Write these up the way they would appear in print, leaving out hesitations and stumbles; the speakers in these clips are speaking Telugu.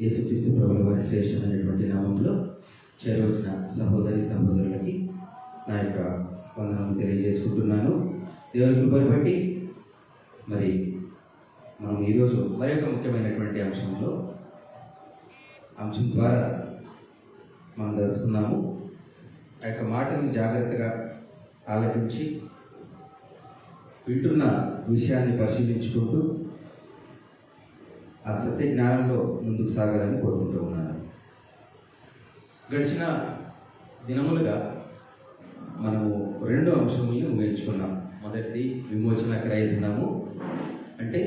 యేసుక్రీస్తు ప్రభుల వారి శ్రేష్టమైనటువంటి నామంలో చేరవచ్చిన సహోదరి సహోదరులకి నా యొక్క వందనం తెలియజేసుకుంటున్నాను. దేవుని కృపను బట్టి మరి మనం ఈరోజు మరి యొక్క ముఖ్యమైనటువంటి అంశం ద్వారా మనం తెలుసుకున్నాము. ఆ యొక్క మాటను జాగ్రత్తగా ఆలకించి వింటున్న విషయాన్ని పరిశీలించుకుంటూ ఆ సత్య జ్ఞానంలో ముందుకు సాగాలని కోరుకుంటూ ఉన్నాను. గడిచిన దినములుగా మనము 2 అంశములను ముగించుకున్నాం. మొదటిది విమోచన క్రయ దినము, అంటే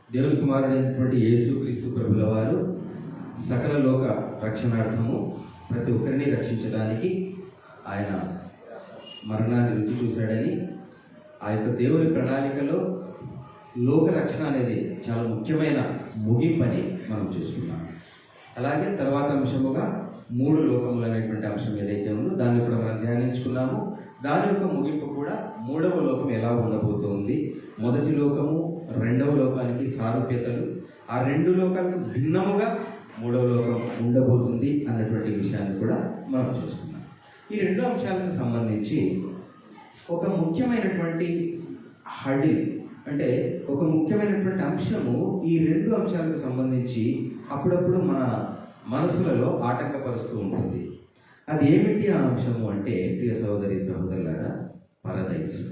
దేవుని కుమారుడైనటువంటి యేసుక్రీస్తు ప్రభుల వారు సకల లోక రక్షణార్థము ప్రతి ఒక్కరిని రక్షించడానికి ఆయన మరణాన్ని రుచి చూశాడని, ఆ యొక్క దేవుని ప్రణాళికలో లోక రక్షణ అనేది చాలా ముఖ్యమైన ముగింపని మనం చూసుకున్నాం. అలాగే తర్వాత అంశముగా 3 లోకములు అనేటువంటి అంశం ఏదైతే ఉందో దాన్ని కూడా మనం ధ్యానించుకున్నాము. దాని యొక్క ముగింపు కూడా 3వ లోకం ఎలా ఉండబోతోంది, మొదటి లోకము 2వ లోకానికి సారూప్యతలు, ఆ 2 లోకాలకు భిన్నముగా 3వ లోకం ఉండబోతుంది అన్నటువంటి విషయాన్ని కూడా మనం చూసుకున్నాం. ఈ 2 అంశాలకు సంబంధించి ఒక ముఖ్యమైనటువంటి హడిల్, అంటే ఒక ముఖ్యమైనటువంటి అంశము ఈ 2 అంశాలకు సంబంధించి అప్పుడప్పుడు మన మనసులలో ఆటంకపరుస్తూ ఉంటుంది. అది ఏమిటి ఆ అంశము అంటే, ప్రియ సహోదరి సహోదరులారా, పరదైసు.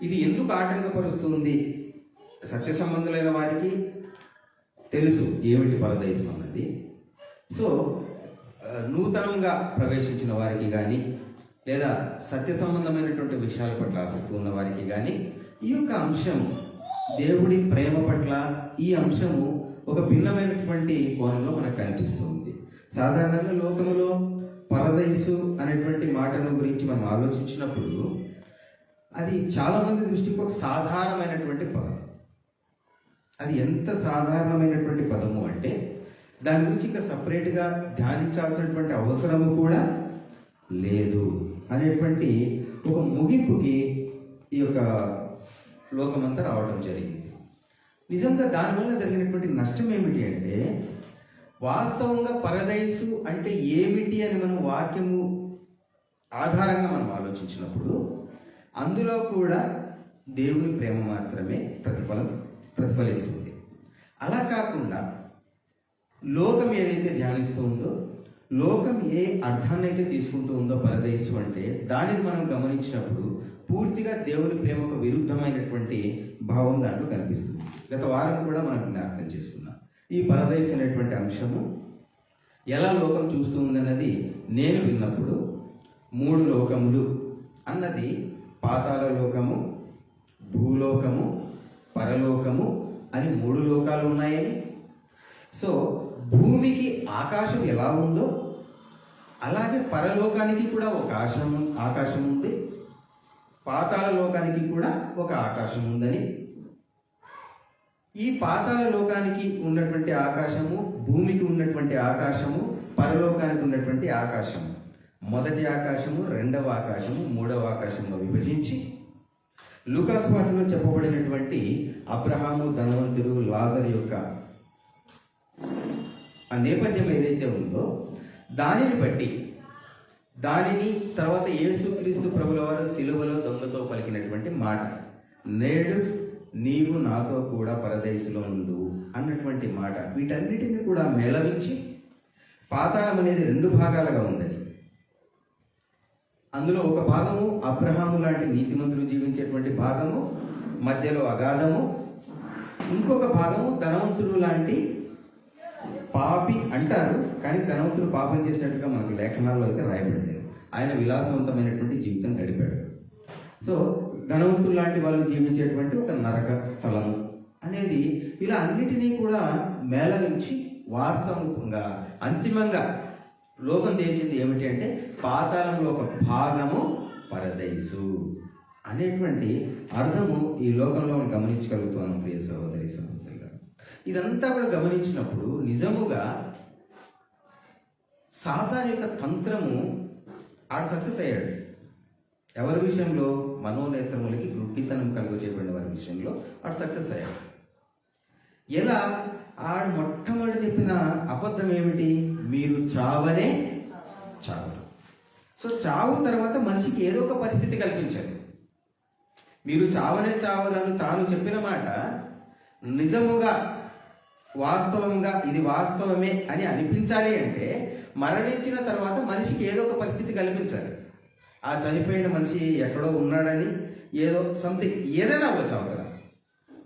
ఇది ఎందుకు ఆటంకపరుస్తుంది? సత్య సంబంధులైన వారికి తెలుసు ఏమిటి పరదైసు అన్నది. సో నూతనంగా ప్రవేశించిన వారికి కానీ, లేదా సత్య సంబంధమైనటువంటి విషయాల పట్ల ఆసక్తి ఉన్న వారికి కానీ ఈ యొక్క అంశం, దేవుడి ప్రేమ పట్ల ఈ అంశము ఒక భిన్నమైనటువంటి కోణంలో మనకు కనిపిస్తుంది. సాధారణంగా లోకములో పరదైసు అనేటువంటి మాటను గురించి మనం ఆలోచించినప్పుడు అది చాలామంది దృష్టికి ఒక సాధారణమైనటువంటి పదం. అది ఎంత సాధారణమైనటువంటి పదము అంటే దాని గురించి ఇంకా సపరేట్గా ధ్యానించాల్సినటువంటి అవసరము కూడా లేదు అనేటువంటి ఒక ముగింపుకి ఈ యొక్క లోకమంతా రావడం జరిగింది. నిజంగా దానివల్ల జరిగినటువంటి నష్టం ఏమిటి అంటే, వాస్తవంగా పరదైసు అంటే ఏమిటి అని మనం వాక్యము ఆధారంగా మనం ఆలోచించినప్పుడు అందులో కూడా దేవుని ప్రేమ మాత్రమే ప్రతిఫలిస్తుంది. అలా కాకుండా లోకం ఏదైతే ధ్యానిస్తూ ఉందో, లోకం ఏ అర్థాన్ని అయితే తీసుకుంటూ ఉందో పరదైసు అంటే, దానిని మనం గమనించినప్పుడు పూర్తిగా దేవుని ప్రేమకు విరుద్ధమైనటువంటి భావం దాంట్లో కనిపిస్తుంది. గత వారం కూడా మనం జ్ఞాపకం చేసుకున్నాం. ఈ పరదైసు అనేటువంటి అంశము ఎలా లోకం చూస్తూ ఉందన్నది నేను విన్నప్పుడు 3 లోకములు అన్నది పాతాళ లోకము, భూలోకము, పరలోకము అని 3 లోకాలు ఉన్నాయని, సో భూమికి ఆకాశం ఎలా ఉందో అలాగే పరలోకానికి కూడా ఒక ఆకాశం ఉంది, పాతాళ లోకానికి కూడా ఒక ఆకాశం ఉందని, ఈ పాతాళ లోకానికి ఉన్నటువంటి ఆకాశము, భూమికి ఉన్నటువంటి ఆకాశము, పరలోకానికి ఉన్నటువంటి ఆకాశము, మొదటి ఆకాశము, 2వ ఆకాశము, 3వ ఆకాశంలో విభజించి లూకాసు వార్తలో చెప్పబడినటువంటి అబ్రహాము, ధనవంతుడు, లాజరు యొక్క ఆ నేపథ్యం ఏదైతే ఉందో దానిని బట్టి, దానిని తర్వాత యేసుక్రీస్తు ప్రభుల వారు సిలువలో దొంగతో పలికినటువంటి మాట, నేడు నీవు నాతో కూడా పరదైసులో ఉండు అన్నటువంటి మాట, వీటన్నిటిని కూడా మేళవించి పాతాళం అనేది 2 భాగాలుగా ఉందని, అందులో ఒక భాగము అబ్రహాము లాంటి నీతిమంతులు జీవించేటువంటి భాగము, మధ్యలో అగాధము, ఇంకొక భాగము ధనవంతుడు లాంటి పాపి అంటారు, కానీ ధనవంతుడు పాపం చేసినట్టుగా మనకు లేఖనాల్లో అయితే రాయబడలేదు. ఆయన విలాసవంతమైనటువంటి జీవితం గడిపాడు. సో ధనవంతులు లాంటి వాళ్ళు జీవించేటువంటి ఒక నరక స్థలము అనేది, ఇలా అన్నిటినీ కూడా మేళవించి వాస్తవంగా అంతిమంగా లోకం తేల్చింది ఏమిటి అంటే, పాతాళంలో ఒక భాగము పరదైసు అనేటువంటి అర్థము ఈ లోకంలో మనం గమనించగలుగుతున్నాం. ప్రియ సహోదరి సహోదరులు, ఇదంతా కూడా గమనించినప్పుడు నిజముగా సాతాను యొక్క తంత్రము ఆడు సక్సెస్ అయ్యాడు. ఎవరి విషయంలో? మనోనేత్రములకి గుడ్డితనం కలుగజేయబడిన వారి విషయంలో ఆడు సక్సెస్ అయ్యాడు. ఎలా? ఆడు మొట్టమొదటి చెప్పిన అబద్ధం ఏమిటి? మీరు చావనే చావరు. సో చావు తర్వాత మనిషికి ఏదో ఒక పరిస్థితి కల్పించాలి. మీరు చావనే చావరని తాను చెప్పిన మాట నిజముగా వాస్తవంగా ఇది వాస్తవమే అని అనిపించాలి అంటే మరణించిన తర్వాత మనిషికి ఏదో ఒక పరిస్థితి కల్పించాలి. ఆ చనిపోయిన మనిషి ఎక్కడో ఉన్నాడని, ఏదో సంథింగ్ ఏదైనా అవ్వచ్చు. అవతల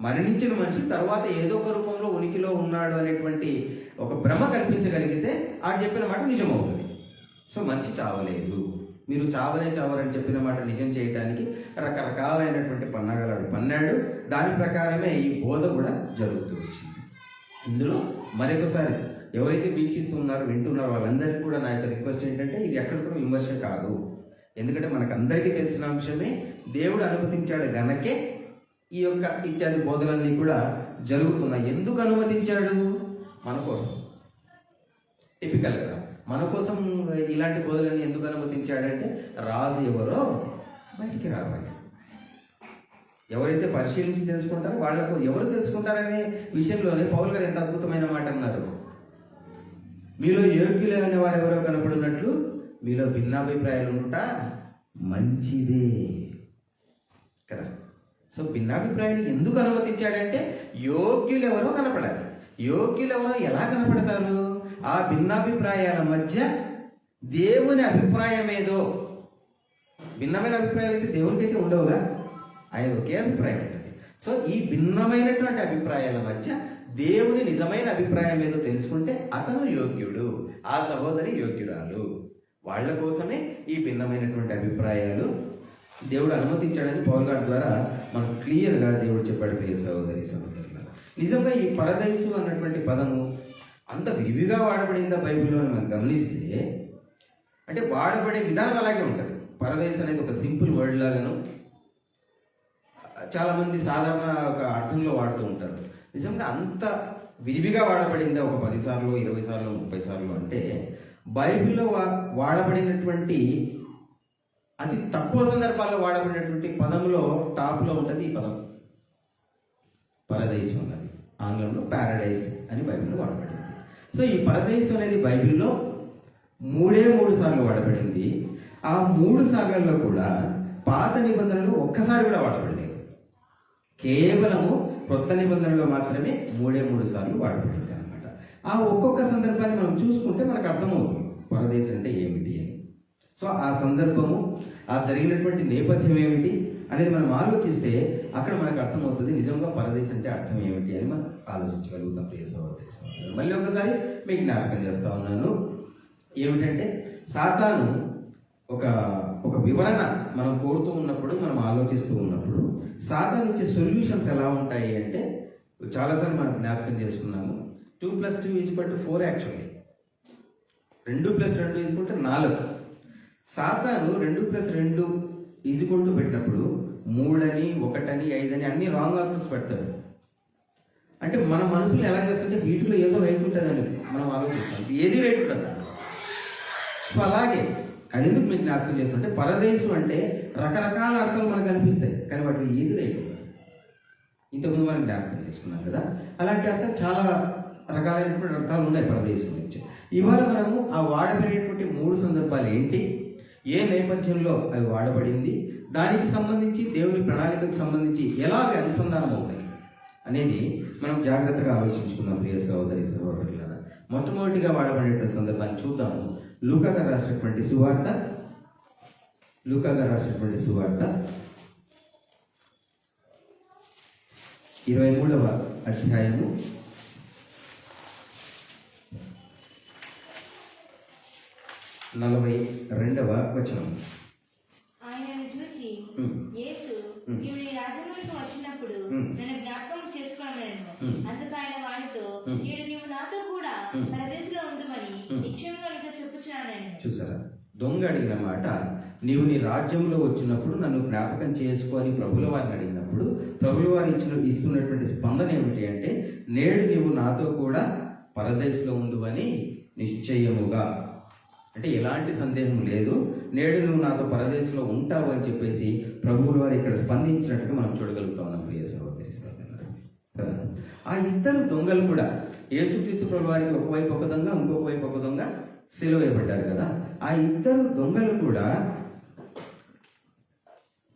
మరణించిన మనిషి తర్వాత ఏదో ఒక రూపంలో ఉనికిలో ఉన్నాడు అనేటువంటి ఒక భ్రమ కల్పించగలిగితే ఆ చెప్పిన మాట నిజమవుతుంది. సో మనిషి చావలేదు, మీరు చావనే చావరని చెప్పిన మాట నిజం చేయడానికి రకరకాలైనటువంటి పన్నాగాలు పన్నాడు. దాని ప్రకారమే ఈ బోధ కూడా జరుగుతూ వచ్చింది. ఇందులో మరొకసారి ఎవరైతే వీక్షిస్తున్నారో వింటున్నారో వాళ్ళందరికీ కూడా నా యొక్క రిక్వెస్ట్ ఏంటంటే, ఇది ఎక్కడ కూడా విమర్శ కాదు. ఎందుకంటే మనకు అందరికీ తెలిసిన అంశమే, దేవుడు అనుమతించాడు గనకే ఈ యొక్క ఇత్యాది బోధలన్నీ కూడా జరుగుతున్నాయి. ఎందుకు అనుమతించాడు? మన కోసం. టిపికల్గా మన కోసం ఇలాంటి బోధలన్నీ ఎందుకు అనుమతించాడంటే, రాజు ఎవరో బయటికి రావాలి. ఎవరైతే పరిశీలించి తెలుసుకుంటారో వాళ్ళకు ఎవరు తెలుసుకుంటారనే విషయంలోనే పౌలు గారు ఎంత అద్భుతమైన మాట అన్నారు. మీలో యోగ్యులైన వారు ఎవరో కనపడినట్లు మీలో భిన్నాభిప్రాయాలు ఉంట మంచిదే కదా. సో భిన్నాభిప్రాయాలు ఎందుకు అనుమతించాడంటే, యోగ్యులు ఎవరో కనపడాలి. యోగ్యులు ఎవరో ఎలా కనపడతారు? ఆ భిన్నాభిప్రాయాల మధ్య దేవుని అభిప్రాయం ఏదో. భిన్నమైన అభిప్రాయాలు అయితే దేవునికి అయితే ఉండవుగా, ఆయన ఒకే అభిప్రాయం ఉంటుంది. సో ఈ భిన్నమైనటువంటి అభిప్రాయాల మధ్య దేవుని నిజమైన అభిప్రాయం ఏదో తెలుసుకుంటే అతను యోగ్యుడు, ఆ సహోదరి యోగ్యురాలు. వాళ్ళ కోసమే ఈ భిన్నమైనటువంటి అభిప్రాయాలు దేవుడు అనుమతించాడని పౌలు గారి ద్వారా మనకు క్లియర్గా దేవుడు చెప్పాడు. ప్రియ సహోదరి సహోదరులు, నిజంగా ఈ పరదైసు అన్నటువంటి పదము అంత విరివిగా వాడబడిందా బైబిల్లో మనం గమనిస్తే, అంటే వాడబడే విధానం అలాగే ఉంటుంది. పరదైసు అనేది ఒక సింపుల్ వర్డ్ లాగాను చాలామంది సాధారణ ఒక అర్థంలో వాడుతూ ఉంటారు. నిజంగా అంత విరివిగా వాడబడిందా ఒక 10 సార్లు 20 సార్లు 30 సార్లు అంటే, బైబిల్లో వాడబడినటువంటి అతి తక్కువ సందర్భాల్లో వాడబడినటువంటి పదంలో టాప్లో ఉంటుంది ఈ పదం పరదైసు అన్నది. ఆంగ్లంలో ప్యారడైజ్ అని బైబిల్లో వాడబడింది. సో ఈ పరదైసు అనేది బైబిల్లో 3 సార్లు వాడబడింది. ఆ 3 సార్లలో కూడా పాత నిబంధనలు ఒక్కసారి కూడా వాడబడలేదు. కేవలము కొత్త నిబంధనలో మాత్రమే 3 సార్లు వాడబడింది అనమాట. ఆ ఒక్కొక్క సందర్భాన్ని మనం చూసుకుంటే మనకు అర్థమవుతుంది పరదేశం అంటే ఏమిటి అని. సో ఆ సందర్భము, ఆ జరిగినటువంటి నేపథ్యం ఏమిటి అనేది మనం ఆలోచిస్తే అక్కడ మనకు అర్థమవుతుంది నిజంగా పరదేశం అంటే అర్థం ఏమిటి అని మనం ఆలోచించగలుగుతాం. ప్రియ సహోదరి సహోదరులు, మళ్ళీ ఒకసారి మీకు జ్ఞాపకం చేస్తా ఉన్నాను. ఏమిటంటే, సాతాను ఒక వివరణ మనం కోరుతూ ఉన్నప్పుడు, మనం ఆలోచిస్తూ ఉన్నప్పుడు సాతాను ఇచ్చే సొల్యూషన్స్ ఎలా ఉంటాయి అంటే, చాలాసార్లు మనం జ్ఞాపకం చేసుకున్నాము. 2 + 2 = 4 యాక్చువల్లీ. 2 + 2 = 4. సాతాను 2 + 2 పెట్టినప్పుడు 3 అని 1 అని 5 అని అన్ని రాంగ్ ఆన్సర్స్ పెడతాడు. అంటే మన మనసులో ఎలా చేస్తుంటే వీటిలో ఏదో రైట్ ఉంటుందని మనం ఆలోచిస్తాం, ఏది రైట్ ఉంటుంది. సో అలాగే అది ఎందుకు మీకు జ్ఞాపకం చేస్తుంటే, పరదేశం అంటే రకరకాల అర్థాలు మనకు అనిపిస్తాయి, కానీ వాటిలో ఏది రైట్ ఉంటుంది. ఇంతకుముందు మనం జ్ఞాపకం చేసుకున్నాం కదా. అలాంటి అర్థాలు చాలా రకాలైనటువంటి అర్థాలు ఉన్నాయి పరదేశం నుంచి. ఇవాళ మనము ఆ వాడబడేటువంటి 3 సందర్భాలు ఏంటి, ఏ నేపథ్యంలో అవి వాడబడింది, దానికి సంబంధించి దేవుని ప్రణాళికకు సంబంధించి ఎలా అవి అనుసంధానం అవుతాయి అనేది మనం జాగ్రత్తగా ఆలోచించుకుందాం. ప్రియ సహోదరి సహోదరులారా, మొట్టమొదటిగా వాడబడేటువంటి సందర్భాన్ని చూద్దాము. లూకా గారు రాసినటువంటి సువార్త 23వ అధ్యాయము 42వ వచనం. ఆయనను చూచి యేసు, నీవు నీ రాజ్యమునకు వచ్చినప్పుడు నన్ను జ్ఞాపకం చేసుకోనను. అందుకు ఆయన వానితో, నేడు నీవు నాతో కూడా పరదేశంలో ఉందుమని నిశ్చయముగా నీతో చెప్పుచున్నాను. చూసారా, దొంగ అడిగిన మాట, నీవు నీ రాజ్యంలో వచ్చినప్పుడు నన్ను జ్ఞాపకం చేసుకొని ప్రభుల వారిని అడిగినప్పుడు ప్రభుల వారు ఇస్తున్నటువంటి స్పందన ఏమిటి అంటే, నేడు నీవు నాతో కూడా పరదేశంలో ఉందువని నిశ్చయముగా. అంటే ఎలాంటి సందేహం లేదు, నేడు నువ్వు నాతో పరదేశంలో ఉంటావు అని చెప్పేసి ప్రభువుల వారు ఇక్కడ స్పందించినట్టుగా మనం చూడగలుగుతా ఉన్నాం. ప్రియ సహోదరి సహోదరులారా, ఆ ఇద్దరు దొంగలు కూడా యేసుక్రీస్తు ప్రభు వారికి ఒకవైపు ఒక దొంగ, ఇంకొక వైపు ఒక దొంగ సిలువ వేయబడ్డారు కదా. ఆ ఇద్దరు దొంగలు కూడా,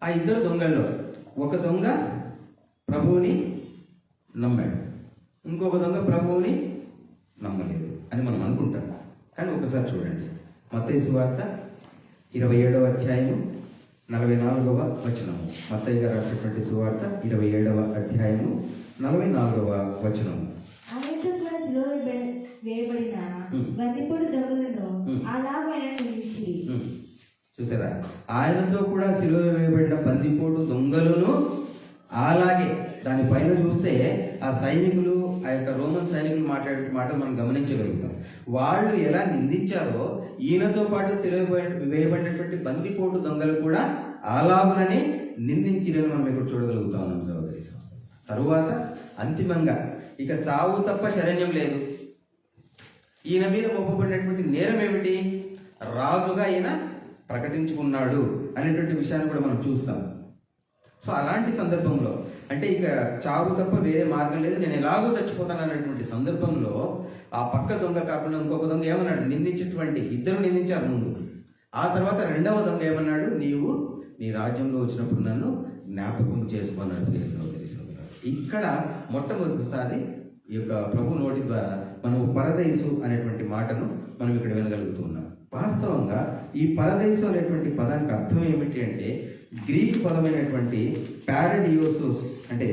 ఆ ఇద్దరు దొంగల్లో ఒక దొంగ ప్రభువుని నమ్మాడు, ఇంకొక దొంగ ప్రభువుని నమ్మలేదు అని మనం అనుకుంటాం. కానీ ఒకసారి చూడండి, మత్తయి సువార్త 27వ అధ్యాయము 44వ వచనము. మత్తయి గారు రాసినటువంటి సువార్త 27వ అధ్యాయము 44వ వచనము. ఆయనతో కూడా సిలువ వేయబడిన బందిపోటు దొంగలను అలాగైనా నిలిచి. చూసారా, ఆయనతో కూడా సిలువ వేయబడిన బందిపోటు దొంగలను అలాగే. దానిపైన చూస్తే ఆ సైనికులు, ఆ యొక్క రోమన్ సైనికులు మాట్లాడే మాటలు మనం గమనించగలుగుతాం. వాళ్ళు ఎలా నిందించారో ఈయనతో పాటు సిలువ వేయబడినటువంటి బందిపోటు దొంగలు కూడా అలాగునని నిందించిరని మనం ఇక్కడ చూడగలుగుతా ఉన్నాం సహోదరి. తరువాత అంతిమంగా ఇక చావు తప్ప శరణ్యం లేదు. ఈయన మీద మోపబడినటువంటి నేరం ఏమిటి? రాజుగా ఈయన ప్రకటించుకున్నాడు అనేటువంటి విషయాన్ని కూడా మనం చూస్తాం. సో అలాంటి సందర్భంలో, అంటే ఇక చావు తప్ప వేరే మార్గం లేదు, నేను ఎలాగో చచ్చిపోతాను అనేటువంటి సందర్భంలో ఆ పక్క దొంగ కాకుండా ఇంకొక దొంగ ఏమన్నాడు? నిందించేటువంటి ఇద్దరు నిందించారు ముందు. ఆ తర్వాత రెండవ దొంగ ఏమన్నాడు? నీవు నీ రాజ్యంలో వచ్చినప్పుడు నన్ను జ్ఞాపకం చేసుకున్నాడు. సహోదరి సహోదరులు, ఇక్కడ మొట్టమొదటిసారి ఈ యొక్క ప్రభు నోటి ద్వారా మనం పరదైసు అనేటువంటి మాటను మనం ఇక్కడ వినగలుగుతున్నాం. వాస్తవంగా ఈ పరదైసు అనేటువంటి పదానికి అర్థం ఏమిటి అంటే, గ్రీక్ పదమైనటువంటి పారడియోసోస్, అంటే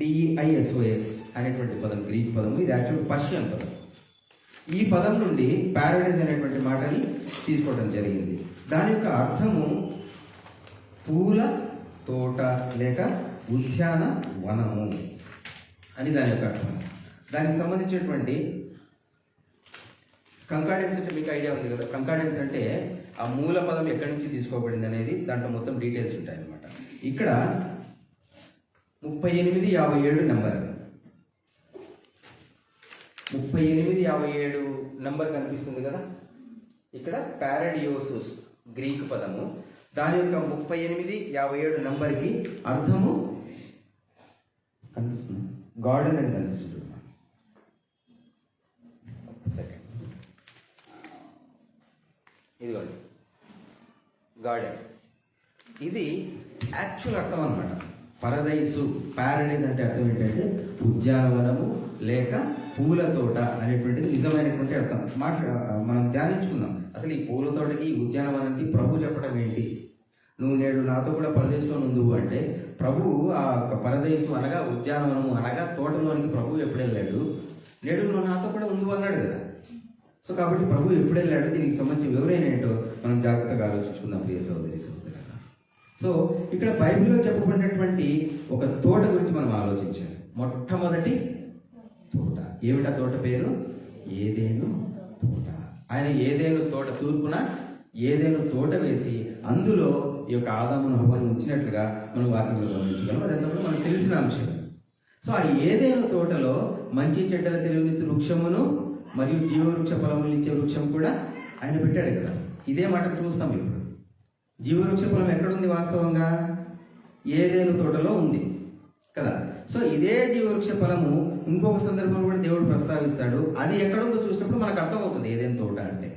PARADEISOS అనేటువంటి పదం గ్రీక్ పదము. ఇది యాక్చువల్ పర్షియన్ పదం. ఈ పదం నుండి పారడైజ్ అనేటువంటి మాటని తీసుకోవడం జరిగింది. దాని యొక్క అర్థము పూల తోట లేక ఉద్యాన వనము అని దాని యొక్క అర్థం. దానికి సంబంధించినటువంటి కంకాడెన్స్ అంటే మీకు ఐడియా ఉంది కదా. కంకాడెన్స్ అంటే ఆ మూల పదం ఎక్కడి నుంచి తీసుకోబడింది అనేది దాంట్లో మొత్తం డీటెయిల్స్ ఉంటాయి అన్నమాట. ఇక్కడ 3857 నెంబర్, 3857 నెంబర్ కనిపిస్తుంది కదా. ఇక్కడ పారడియోసస్ గ్రీక్ పదము, దాని యొక్క 3857 నెంబర్కి అర్థము కనిపిస్తుంది, గార్డెన్ అని కనిపిస్తుంది. సెకండ్, ఇదిగోండి గార్డెన్. ఇది యాక్చువల్ అర్థం అన్నమాట. పరదైసు, పారడైజ్ అంటే అర్థం ఏంటంటే ఉద్యానవనము లేక పూల తోట అనేటువంటిది నిజమైనటువంటి అర్థం. మనం ధ్యానించుకుందాం అసలు ఈ పూల తోటకి, ఈ ఉద్యానవనానికి ప్రభు చెప్పడం ఏంటి. నువ్వు నేడు నాతో కూడా పరదేశంలో నుందువు అంటే, ప్రభువు ఆ పరదేశం అనగా ఉద్యానవనము అనగా తోటలోనికి ప్రభువు ఎప్పుడు వెళ్ళాడు? నేడు నువ్వు నాతో కూడా ఉందువు అన్నాడు కదా. సో కాబట్టి ప్రభు ఎప్పుడు వెళ్ళాడు, దీనికి సంబంధించిన వివరణ ఏంటో మనం జాగ్రత్తగా ఆలోచించుకుందాం ప్రియ సహోదరి సహోదరులారా. సో ఇక్కడ బైబిల్లో చెప్పబడినటువంటి ఒక తోట గురించి మనం ఆలోచించాలి. మొట్టమొదటి తోట ఏమిటా తోట పేరు? ఏదేను తోట. ఆయన ఏదేను తోట, తూర్పున ఏదేను తోట వేసి అందులో ఈ యొక్క ఆదామును హవ్వను ఉంచినట్లుగా మనం వాక్యంలో గమనించగలం. అదంతా కూడా మనకు తెలిసిన అంశం. సో ఆ ఏదేను తోటలో మంచి చెడ్డల తెలివినిచ్చే వృక్షమును మరియు జీవవృక్ష ఫలములు ఇచ్చే వృక్షం కూడా ఆయన పెట్టాడు కదా. ఇదే మాట చూస్తాం ఇప్పుడు. జీవవృక్ష ఫలం ఎక్కడుంది? వాస్తవంగా ఏదేను తోటలో ఉంది కదా. సో ఇదే జీవవృక్ష ఫలము ఇంకొక సందర్భంలో కూడా దేవుడు ప్రస్తావిస్తాడు. అది ఎక్కడుందో చూసినప్పుడు మనకు అర్థమవుతుంది ఏదేను తోట అంటే.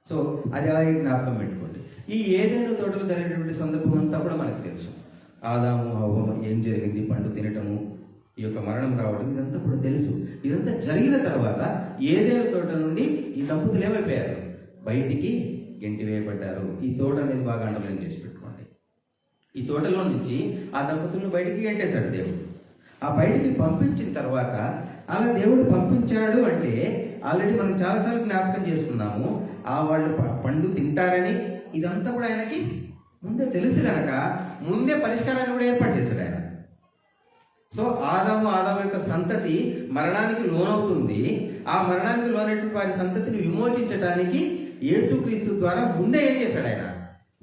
సో అది అలాగే జ్ఞాపకం పెట్టుకోండి. ఈ ఏదేను తోటలో జరిగినటువంటి సందర్భం అంతా కూడా మనకు తెలుసు. ఆదాము హవ్వ ఏం జరిగింది, పండు తినటము, ఈ యొక్క మరణం రావడం, ఇదంతా కూడా తెలుసు. ఇదంతా జరిగిన తర్వాత ఏదేను తోట నుండి ఈ దంపతులు ఏమైపోయారు? బయటికి గెంటి వేయబడ్డారు. ఈ తోట అనేది బాగా అండర్లైన్ చేసి పెట్టుకోండి. ఈ తోటలో నుంచి ఆ దంపతులను బయటికి గెంటేశాడు దేవుడు. ఆ బయటికి పంపించిన తర్వాత, అలా దేవుడు పంపించాడు అంటే ఆల్రెడీ మనం చాలాసార్లు జ్ఞాపకం చేసుకున్నాము. ఆ వాళ్ళు పండు తింటారని ఇదంతా కూడా ఆయనకి ముందే తెలుసు కనుక ముందే పరిష్కారాన్ని కూడా ఏర్పాటు చేశాడు ఆయన. సో ఆదాము యొక్క సంతతి మరణానికి లోనవుతుంది. ఆ మరణానికి లోనైనటువంటి వారి సంతతిని విమోచించడానికి యేసుక్రీస్తు ద్వారా ముందే ఏం చేశాడు ఆయన?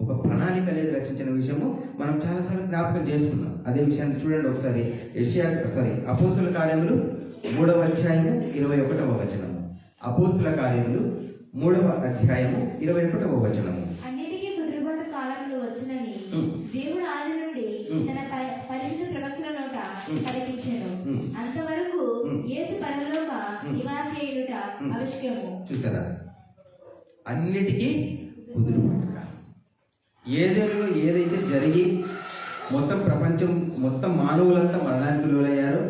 ఒక ప్రణాళిక అనేది రచించిన విషయము మనం చాలాసార్లు జ్ఞాపకం చేసుకున్నాం. అదే విషయాన్ని చూడండి ఒకసారి. అపోస్తుల కార్యములు 3వ అధ్యాయము 21వ వచనము. అపోస్తుల కార్యములు 3వ అధ్యాయము 21వ వచనము. అన్నిటికీ కుదురుబాటు కాలంలో వచ్చునని దేవుడు ఆది నుండి తన పరిమిత ప్రవక్తల నోట పలికించెను. అంతవరకు యేసు పరలోక నివాసి అయ్యుట ఆవశ్యకము. చూసారా, అన్నిటికీ కుదురుబాటు కాలం. ఏదేలో ఏదైతే జరిగి మొత్తం ప్రపంచం మొత్తం మానవులంతా మరణానికి లోనయ్యారో,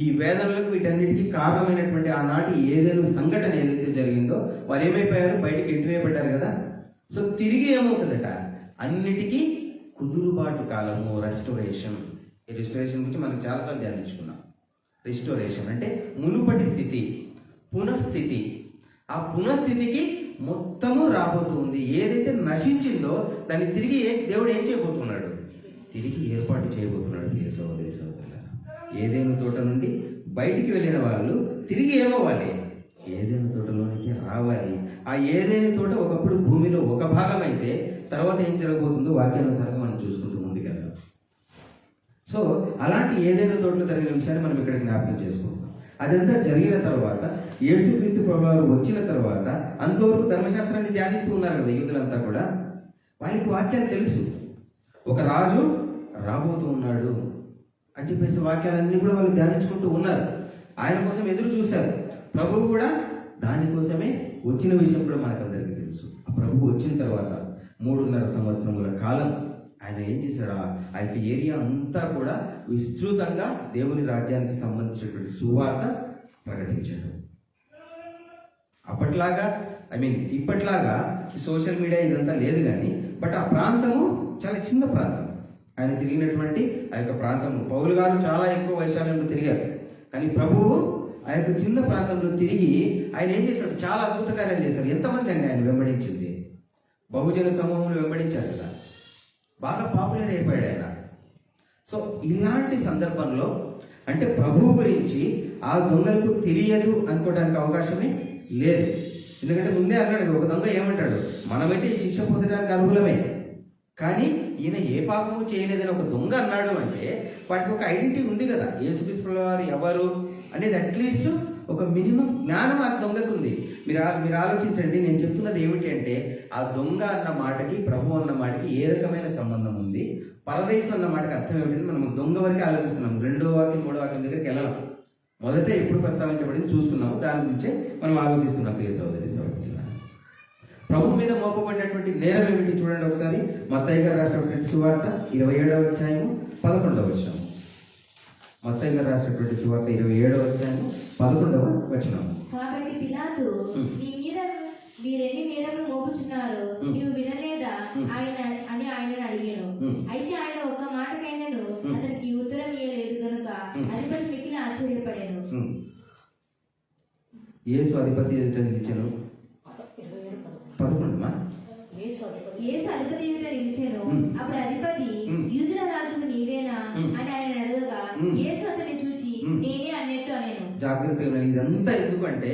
ఈ వేదనలకు వీటన్నిటికీ కారణమైనటువంటి ఆనాటి ఏదేను సంఘటన ఏదైతే జరిగిందో వారు ఏమైపోయారు, బయటికి ఇంటివేయబడ్డారు కదా. సో తిరిగి ఏమవుతుందట, అన్నిటికీ కుదురుబాటు కాలము, రెస్టోరేషన్. ఈ రెస్టోరేషన్ గురించి మనం చాలాసార్లు ధ్యానించుకున్నాం. రెస్టోరేషన్ అంటే మునుపటి స్థితి, పునఃస్థితి. ఆ పునఃస్థితికి మొత్తము రాబోతుంది. ఏదైతే నశించిందో దాన్ని తిరిగి దేవుడు ఏం చేయబోతున్నాడు, తిరిగి ఏర్పాటు చేయబోతున్నాడు. ప్రియ సహోదరి సహోదరులారా, ఏదేను తోట నుండి బయటికి వెళ్ళిన వాళ్ళు తిరిగి ఏమవ్వాలి, ఏదేను తోటలోనికి రావాలి. ఆ ఏదేను తోట ఒకప్పుడు భూమిలో ఒక భాగం అయితే తర్వాత ఏం జరగబోతుందో వాక్యానుసారంగా మనం చూసుకుంటూ ముందుకెళ్దాం. సో అలాంటి ఏదైనా తోటలో జరిగిన విషయాన్ని మనం ఇక్కడ జ్ఞాపకం చేసుకుంటాం. అదంతా జరిగిన తర్వాత యేసుక్రీస్తు ప్రభువారు వచ్చిన తర్వాత అంతవరకు ధర్మశాస్త్రాన్ని ధ్యానిస్తూ ఉన్నారు కదా యూదులంతా కూడా. వాళ్ళకి వాక్యాలు తెలుసు, ఒక రాజు రాబోతూ ఉన్నాడు అని చెప్పేసి వాక్యాలన్నీ కూడా వాళ్ళు ధ్యానించుకుంటూ ఉన్నారు. ఆయన కోసం ఎదురు చూశారు. ప్రభువు కూడా దానికోసమే వచ్చిన విషయం కూడా మనకందరికీ తెలుసు. ఆ ప్రభువు వచ్చిన తర్వాత 3.5 సంవత్సరముల కాలం ఆయన ఏం చేశాడు, ఆ యొక్క ఏరియా అంతా కూడా విస్తృతంగా దేవుని రాజ్యానికి సంబంధించినటువంటి సువార్త ప్రకటించాడు. అప్పట్లాగా ఇప్పట్లాగా సోషల్ మీడియా ఇదంతా లేదు కానీ, బట్ ఆ ప్రాంతము చాలా చిన్న ప్రాంతం. ఆయన తిరిగినటువంటి ఆ యొక్క ప్రాంతం, పౌలు గారు చాలా ఎక్కువ వైశాల్యంలో తిరిగారు, కానీ ప్రభువు ఆ యొక్క చిన్న ప్రాంతంలో తిరిగి ఆయన ఏం చేశాడు, చాలా అద్భుత కార్యాలు చేశాడు. ఎంతమంది అండి ఆయన వెంబడించింది, బహుజన సమూహంలో వెంబడించారు కదా, బాగా పాపులర్ అయిపోయాడు ఆయన. సో ఇలాంటి సందర్భంలో అంటే ప్రభువు గురించి ఆ దొంగలకు తెలియదు అనుకోవడానికి అవకాశమే లేదు. ఎందుకంటే ముందే అన్నాడు, ఒక దొంగ ఏమంటాడు, మనమైతే ఈ శిక్ష పొందడానికి అర్హులమే, కానీ ఈయన ఏ పాపము చేయలేదని ఒక దొంగ అన్నాడు అంటే వాటికి ఒక ఐడెంటిటీ ఉంది కదా. యేసుక్రీస్తు వారు ఎవరు అనేది అట్లీస్ట్ ఒక మినిమం జ్ఞానం ఆ దొంగకు ఉంది. మీరు ఆలోచించండి, నేను చెప్తున్నది ఏమిటి అంటే, ఆ దొంగ అన్న మాటకి ప్రభు అన్న మాటకి ఏ రకమైన సంబంధం ఉంది, పరదేశం అన్న మాటకి అర్థం ఏమిటంటే మనం దొంగ వరకే ఆలోచిస్తున్నాం. 2వ వాక్యం 3వ వాక్యం దగ్గరికి వెళ్ళాం. మొదట ఎప్పుడు ప్రస్తావించబడింది చూసుకున్నాము, దాని గురించే మనం ఆలోచిస్తున్నాం. ప్రియ సహోదరి సహోదరులారా, ప్రభు మీద మోపబడినటువంటి నేరం ఏమిటి చూడండి ఒకసారి. మత్తయి గారు రాసినటువంటి సువార్త 27వ అధ్యాయము 11వ వచనం. మత్తయి గారు రాసినటువంటి సువార్త 27వ అధ్యాయము 11వ వచనం. కాబట్టి పిలాతు, నీ మీద వీరెన్ని నేరములు మోపుచున్నారు, నీవు వినలేదా అని ఆయనను అడిగాను. అయితే ఆయన ఒక్క మాటకైనను అతనికి ఉత్తరం ఇయ్యలేదు గనుక అధిపతి మిక్కిలి ఆశ్చర్యపడాను. యేసు అధిపతి ఎదుట నిలిచెను. 11 యేసు అధిపతి ఎదుట నిలిచెను. అప్పుడు అధిపతి, యూదుల రాజుకు నీవేనా అని ఆయన అడగగా యేసు అతన్ని చూచి నేనే అన్నట్టు అనేను. జాగ్రత్తగా ఇదంతా ఎందుకంటే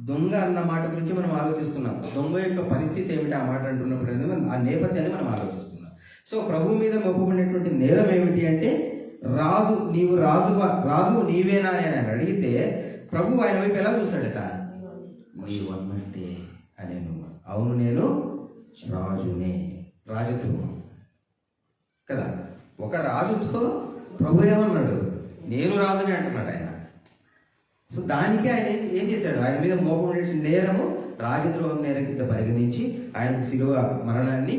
దొంగ అన్న మాట గురించి మనం ఆలోచిస్తున్నాం. దొంగ యొక్క పరిస్థితి ఏమిటి ఆ మాట అంటున్నప్పుడు అనేది ఆ నేపథ్యాన్ని మనం ఆలోచిస్తున్నాం. సో ప్రభు మీద మోపబడినటువంటి నేరం ఏమిటి అంటే, రాజు నీవేనా అని ఆయన అడిగితే ప్రభు ఆయన వైపు ఎలా చూశాడట, నీవు అన్నట్టే అనేను, అవును నేను రాజునే. రాజుతో కదా, ఒక రాజుతో ప్రభు ఏమన్నాడు, నేను రాజునే అంటున్నాడు ఆయన. సో దానికి ఆయన ఏం చేశాడు, ఆయన మీద మోపబడిన నేరము రాజద్రోహం నేరం కింద పరిగణించి ఆయనకు శిలువ మరణాన్ని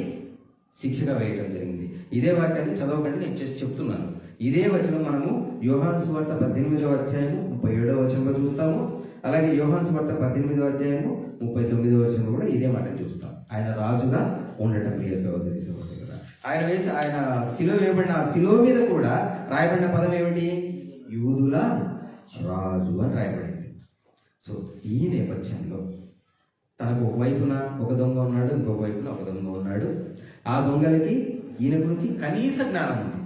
శిక్షగా వేయడం జరిగింది. ఇదే వాక్యాన్ని చదవకండి, నేను చెప్తున్నాను. ఇదే వచనం మనము యోహాను సువార్త 18వ అధ్యాయము 37వ వచనంలో చూస్తాము. అలాగే యోహాను సువార్త 18వ అధ్యాయము 39వ వచనంలో కూడా ఇదే మాట చూస్తాం. ఆయన రాజుగా ఉండటం. ప్రియ సహోదరి సహోదరులారా, ఆయన శిలువ వేయబడిన ఆ శిలువ మీద కూడా రాయబడిన పదం ఏమిటి, యూదుల రాజు అని రాయబడింది. సో ఈ నేపథ్యంలో తనకు ఒకవైపున ఒక దొంగ ఉన్నాడు, ఇంకొక వైపున ఒక దొంగ ఉన్నాడు. ఆ దొంగలకి ఈయన గురించి కనీస జ్ఞానం ఉంది,